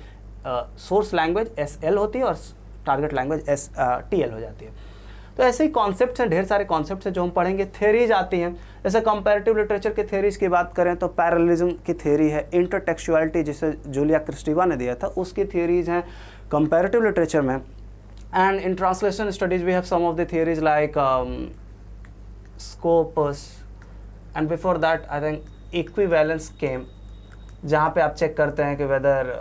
सोर्स लैंग्वेज SL होती है और टारगेट लैंग्वेज TL हो जाती है. तो ऐसे ही कॉन्सेप्ट्स हैं, ढेर सारे कॉन्सेप्ट्स हैं जो हम पढ़ेंगे. थ्योरीज आती हैं, जैसे कंपैरेटिव लिटरेचर के थ्योरीज की बात करें तो पैरेललिज्म की थ्योरी है, इंटरटेक्चुअलिटी जिसे जूलिया क्रिस्टीवा ने दिया था उसकी थ्योरीज हैं कंपैरेटिव लिटरेचर में. And in translation studies we have some of the theories like skopos, and before that I think equivalence came, जहाँ पे आप चेक करते हैं कि whether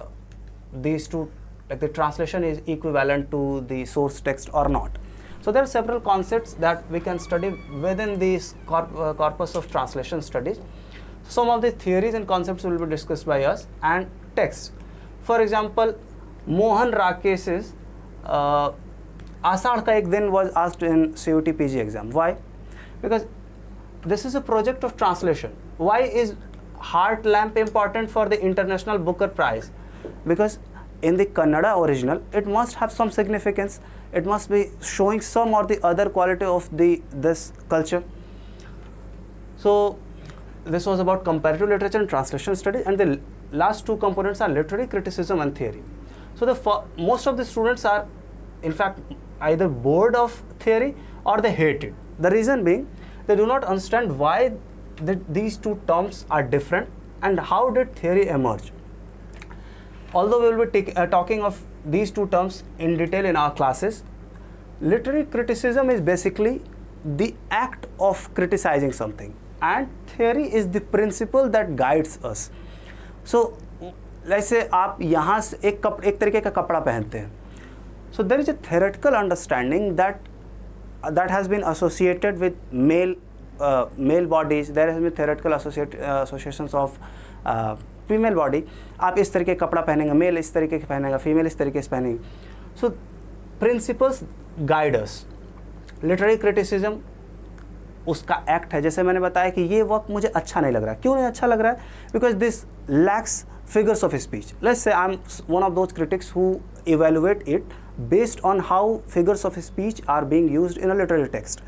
these two, like the translation is equivalent to the source text और नॉट. So there are several concepts that we can study within this corpus of translation studies. Some of the theories and concepts will be discussed by us, and text. For example, Mohan Rakesh's Ashadh Ka Ek Din was asked in CUT PG exam. Why? Because this is a project of translation. Why is Heart Lamp important for the International Booker Prize? Because in the Kannada original, it must have some significance. It must be showing some or the other quality of this culture. So this was about comparative literature and translation studies, and the last two components are literary criticism and theory. So most of the students are in fact either bored of theory or they hate it. The reason being they do not understand why these two terms are different and how did theory emerge. Although we will be talking of these two terms in detail in our classes, literary criticism is basically the act of criticizing something, and theory is the principle that guides us. So जैसे आप यहाँ से एक तरीके का कपड़ा पहनते हैं, so there is a theoretical understanding that has been associated with male bodies. There has been theoretical associations of female body. आप इस तरीके का कपड़ा पहनेंगे, मेल इस तरीके का पहनेगा, फीमेल इस तरीके से पहनेंगे. So principles guide us. Literary criticism उसका एक्ट है. जैसे मैंने बताया कि ये वर्क मुझे अच्छा नहीं लग रहा है. क्यों नहीं अच्छा लग रहा है? Because this lakhs figures of speech. Let's say I'm one of those critics who evaluate it based on how figures of speech are being used in a literary text.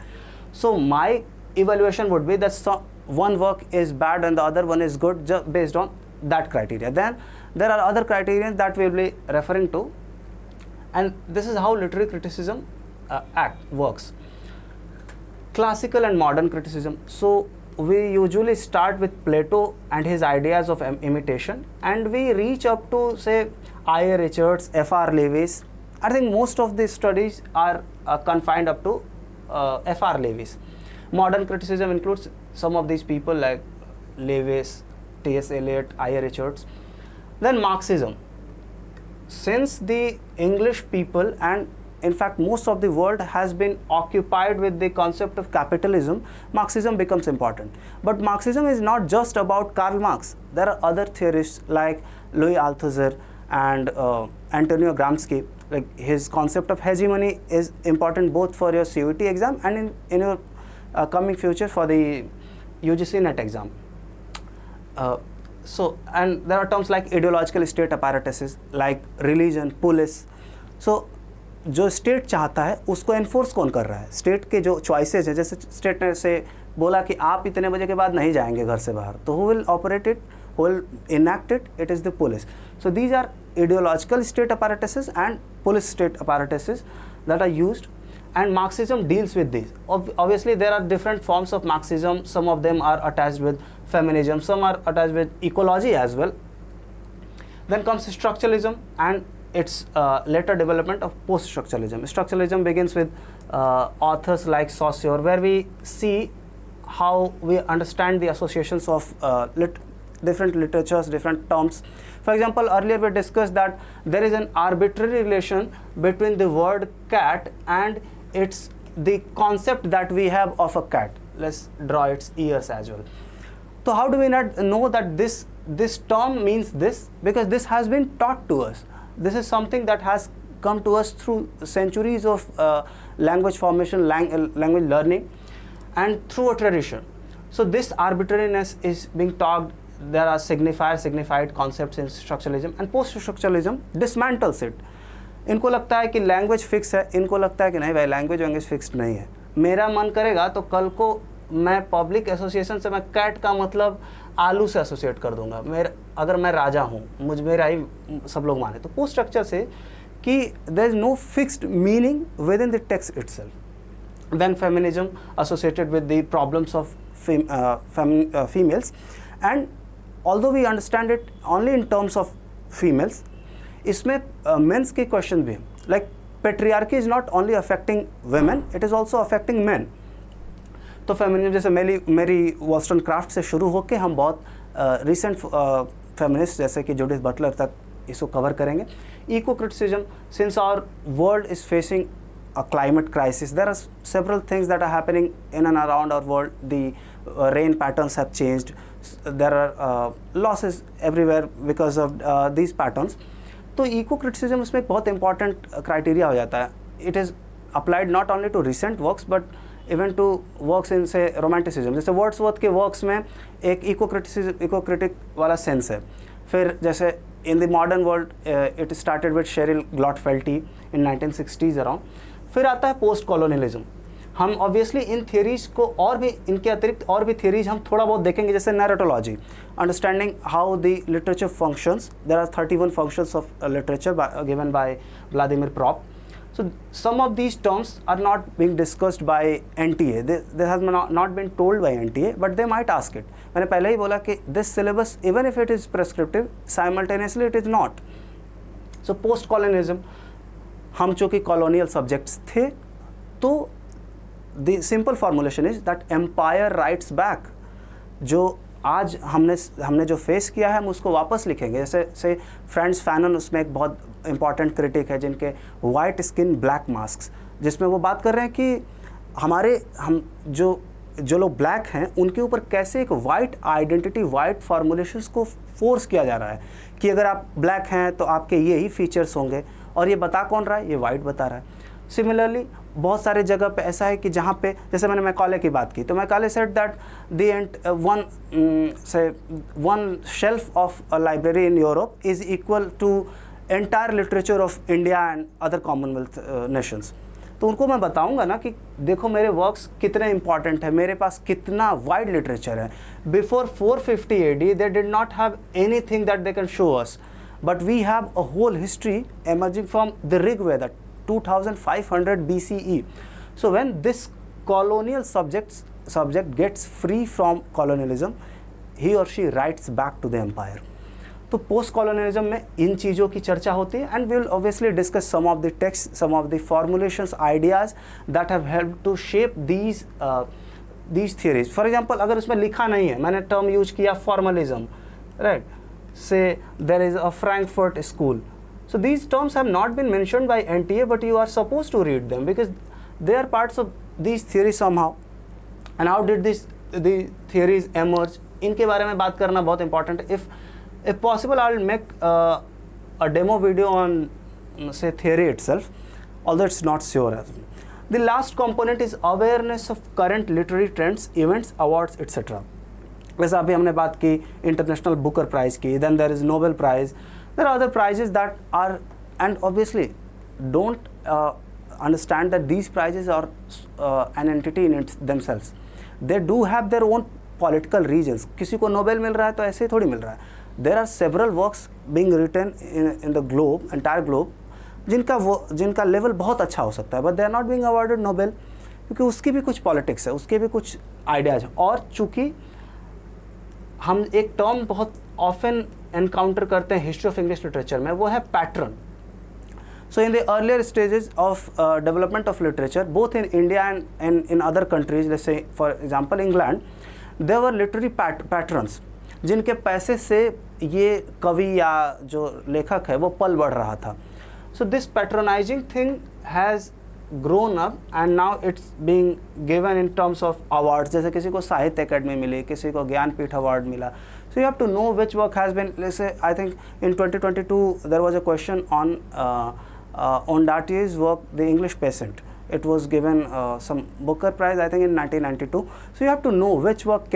So my evaluation would be that one work is bad and the other one is good just based on that criteria. Then there are other criteria that we will be referring to, and this is how literary criticism works. Classical and modern criticism. So we usually start with Plato and his ideas of imitation, and we reach up to say I.A. Richards, F.R. Lewis. I think most of these studies are confined up to F.R. Lewis. Modern criticism includes some of these people like Lewis, T.S. Eliot, I.A. Richards. Then Marxism. Since the English people and in fact most of the world has been occupied with the concept of capitalism, Marxism becomes important. But Marxism is not just about Karl Marx. There are other theorists like Louis Althusser and Antonio Gramsci. Like his concept of hegemony is important both for your CUT exam and in your coming future for the UGC NET exam. And there are terms like ideological state apparatuses like religion, police. So जो state चाहता है उसको enforce कौन कर रहा है? State के जो चॉइसेस हैं, जैसे स्टेट ने से बोला कि आप इतने बजे के बाद नहीं जाएंगे घर से बाहर, तो who will operate it, who will enact it? It is the police. So these are ideological state apparatuses and police state apparatuses that are used. and Marxism deals with these. Obviously there are different forms of Marxism, some of them are attached with feminism, some are attached with ecology as well. Then comes structuralism and its later development of post-structuralism. Structuralism begins with authors like Saussure, where we see how we understand the associations of different literatures, different terms. For example, earlier we discussed that there is an arbitrary relation between the word cat and it's the concept that we have of a cat. Let's draw its ears as well. So how do we not know that this term means this? Because this has been taught to us. This is something that has come to us through centuries of language formation, language learning, and through a tradition. So this arbitrariness is being taught. There are signified concepts in structuralism, and post-structuralism dismantles it. इनको लगता है कि language fix है, इनको लगता है कि नहीं भाई लैंग्वेज फिक्स्ड नहीं है. मेरा मन करेगा तो कल को मैं पब्लिक एसोसिएशन से मैं कैट का मतलब आलू से एसोसिएट कर दूंगा. अगर मैं राजा हूँ, मेरा ही सब लोग माने. तो पोस्ट स्ट्रक्चर से कि there is no fixed meaning within the text itself. Then feminism associated with the problems of females, and although we understand it only in terms of females, इसमें men's के question भी हैं. Like patriarchy is not only affecting women, it is also affecting men. तो feminism जैसे मेरी वॉल्स्टोनक्राफ्ट से शुरू होकर हम बहुत रिसेंट फेमिनिस्ट जैसे कि जूडिथ बटलर तक इसको कवर करेंगे. Eco criticism, since our world is facing a climate crisis, there are several things that are happening in and around our world. The rain patterns have changed, there are losses everywhere because of these patterns. तो eco criticism उसमें एक बहुत important criteria हो जाता है. It is applied not only to recent works but even to works in say romanticism. जैसे Wordsworth के works में एक eco critic वाला सेंस है. फिर जैसे in the modern world it started with Cheryl Glotfelty in 1960s around. फिर आता है पोस्ट कॉलोनियलिज्म. हम ऑब्वियसली इन थियरीज को और भी, इनके अतिरिक्त और भी थियरीज हम थोड़ा बहुत देखेंगे, जैसे narratology, understanding how the literature functions. There are 31 functions of literature given by Vladimir Propp. So some of these terms are not being discussed by NTA, they has not been told by NTA, but they might ask it. मैंने पहले ही बोला कि this syllabus even if it is prescriptive, simultaneously it is not. So post colonialism, हम चूँकि colonial subjects थे, तो the simple formulation is that empire writes back. जो आज हमने जो फेस किया है हम उसको वापस लिखेंगे. जैसे से फ्रांस फैनन, उसमें एक बहुत इंपॉर्टेंट क्रिटिक है जिनके वाइट स्किन ब्लैक मास्क, जिसमें वो बात कर रहे हैं कि हम जो लोग ब्लैक हैं उनके ऊपर कैसे एक वाइट आइडेंटिटी, वाइट फार्मूलेशंस को फोर्स किया जा रहा है कि अगर आप ब्लैक हैं तो आपके ये ही फीचर्स होंगे. और ये बता कौन रहा है? ये वाइट बता रहा है. सिमिलरली बहुत सारे जगह पे ऐसा है कि जहाँ पे, जैसे मैंने मैकॉले की बात की, तो Macaulay said that one shelf of a library in Europe is equal to entire literature of India and other Commonwealth nations. तो उनको मैं बताऊंगा ना कि देखो मेरे वर्क्स कितने इंपॉर्टेंट है, मेरे पास कितना वाइड लिटरेचर है. Before 450 AD they did not have anything that they can show us, but we have a whole history emerging from the Rig Veda, 2500 BCE. So when this colonial subject gets free from colonialism, he or she writes back to the empire. तो post colonialism में इन चीज़ों की चर्चा होती है, and we will obviously discuss some of the text, some of the formulations, ideas that have help to shape these theories. For example, अगर उसमें लिखा नहीं है, मैंने टर्म यूज किया formalism, right, say there is a Frankfurt school. So these terms have not been mentioned by NTA, but you are supposed to read them because they are parts of these theories somehow. And how did the theories emerge? इनके बारे में बात करना बहुत important है. If possible, I'll make a demo video on say theory itself, although it's not sure as well. The last component is awareness of current literary trends, events, awards, etc. वैसे अभी हमने बात की इंटरनेशनल बुकर प्राइज़ की, then there is Nobel prize, there are other prizes that are, and obviously don't understand that these prizes are an entity in themselves. They do have their own political reasons. किसी को Nobel मिल रहा है तो ऐसे ही थोड़ी मिल रहा है. There are several works being written in the globe, entire globe, जिनका लेवल बहुत अच्छा हो सकता है, but they are not being awarded Nobel, क्योंकि उसकी भी कुछ पॉलिटिक्स है, उसके भी कुछ आइडियाज़ हैं। और चूँकि हम एक टर्म बहुत ऑफन एनकाउंटर करते हैं हिस्ट्री ऑफ इंग्लिश लिटरेचर में, वो है pattern. So in the earlier stages of development of literature, both in India and in other countries, let's say for example England, there were literary patrons जिनके पैसे से ये कवि या जो लेखक है वो पल बढ़ रहा था। So this patronizing thing has grown up and now it's being given in terms of awards, जैसे किसी को साहित्य अकेडमी मिली, किसी को ज्ञानपीठ अवार्ड मिला। So you have to know which work has been, let's say I think in 2022 there was a question on Datier's work, The English Peasant. It was given some Booker Prize, I think, in 1992. So you have to know which work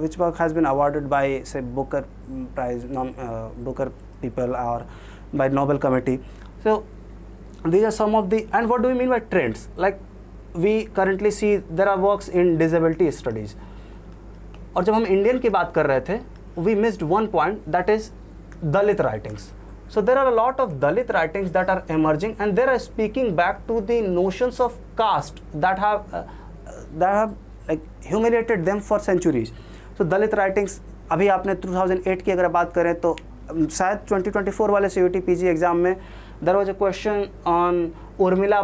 which work has been awarded by, say, Booker Prize, Booker people, or by Nobel Committee. So these are some of the, and what do we mean by trends? Like we currently see there are works in disability studies. और जब हम Indian की बात कर रहे थे, we missed one point, that is Dalit writings. So there are a lot of Dalit writings that are emerging, and they are speaking back to the notions of caste that have like humiliated them for centuries. So Dalit writings, अभी आपने 2008 की अगर बात करें तो शायद 2024 वाले CUET PG exam में there was a question on Urmila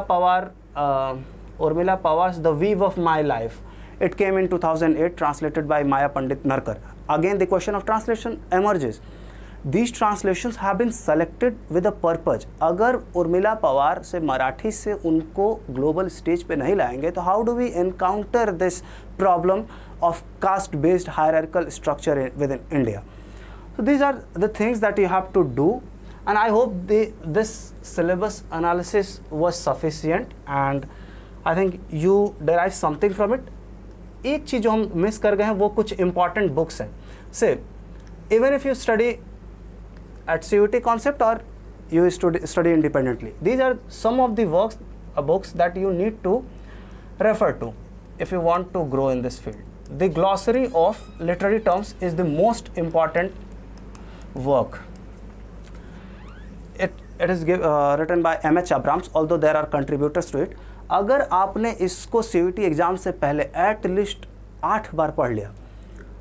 Pawar's The Weave of My Life. It came in 2008, translated by Maya Pandit Narkar. Again, the question of translation emerges. These translations have been selected with a purpose. अगर उर्मिला पवार से मराठी से उनको global stage पे नहीं लाएंगे तो how do we encounter this problem of caste based hierarchical structure within India? So these are the things that you have to do, and I hope this syllabus analysis was sufficient and I think you derive something from it. एक चीज़ जो हम miss कर गए हैं वो कुछ important books हैं. Say, even if you study at CUET concept or you study independently, these are some of the books that you need to refer to if you want to grow in this field. The glossary of literary terms is the most important work. It is written by M.H. Abrams, although there are contributors to it. अगर आपने इसको CUET exam से पहले at least 8 बार पढ़ लिया,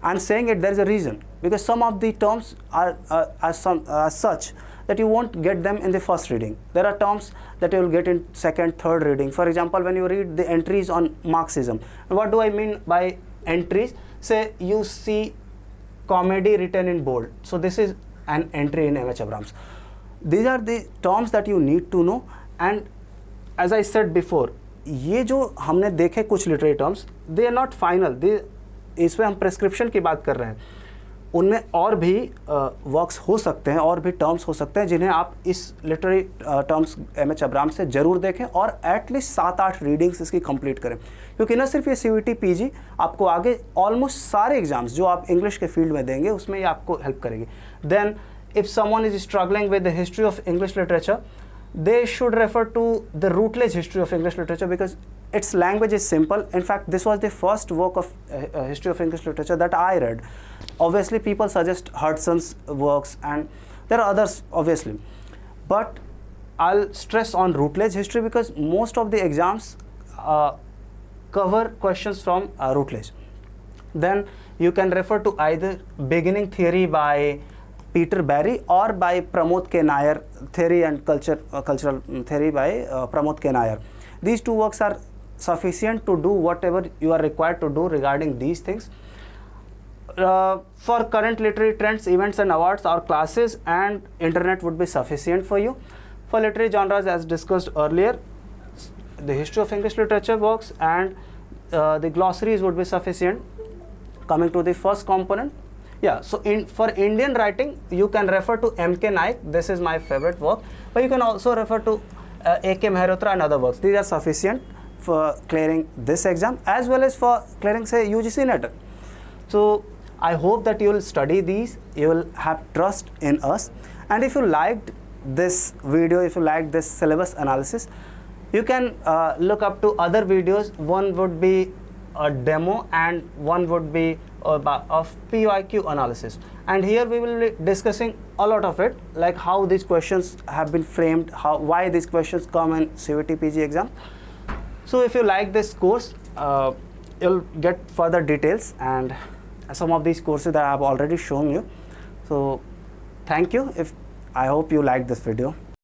I'm saying it, there is a reason, because some of the terms are as such that you won't get them in the first reading. There are terms that you will get in second, third reading. For example, when you read the entries on Marxism, what do I mean by entries? Say you see comedy written in bold, so this is an entry in M.H. Abrams. These are the terms that you need to know, and as I said before, ये जो हमने देखे कुछ literary terms, they are not final, इसमें हम prescription की बात कर रहे हैं, उनमें और भी वर्क्स हो सकते हैं, और भी टर्म्स हो सकते हैं जिन्हें आप इस लिटरेरी टर्म्स M.H. अब्राम्स से ज़रूर देखें और एटलीस्ट 7-8 रीडिंग्स इसकी कंप्लीट करें, क्योंकि न सिर्फ ये CUET PG आपको आगे ऑलमोस्ट सारे एग्जाम्स जो आप इंग्लिश के फील्ड में देंगे उसमें ये आपको हेल्प करेगी. Then if someone is struggling with the history of English literature, they should refer to the Routledge history of English literature because its language is simple. In fact, this was the first work of history of English literature that I read. Obviously, people suggest Hudson's works and there are others obviously, but I'll stress on Routledge history because most of the exams cover questions from Routledge. Then you can refer to either Beginning Theory by Peter Barry or by Pramod K. Nair, Theory and Cultural Theory by Pramod K. Nair. These two works are sufficient to do whatever you are required to do regarding these things. For current literary trends, events and awards, our classes and internet would be sufficient for you. For literary genres, as discussed earlier, the history of English literature works and the glossaries would be sufficient. Coming to the first component, so for Indian writing, you can refer to M.K. Naik. This is my favorite work. But you can also refer to A.K. Mehrotra and other works. These are sufficient for clearing this exam as well as for clearing, say, UGC NET. So I hope that you will study these. You will have trust in us. And if you liked this video, if you liked this syllabus analysis, you can look up to other videos. One would be a demo, and one would be of PYQ analysis. And here we will be discussing a lot of it, like how these questions have been framed, why these questions come in CVT PG exam. So if you like this course, you'll get further details and some of these courses that I have already shown you. So thank you. I hope you liked this video.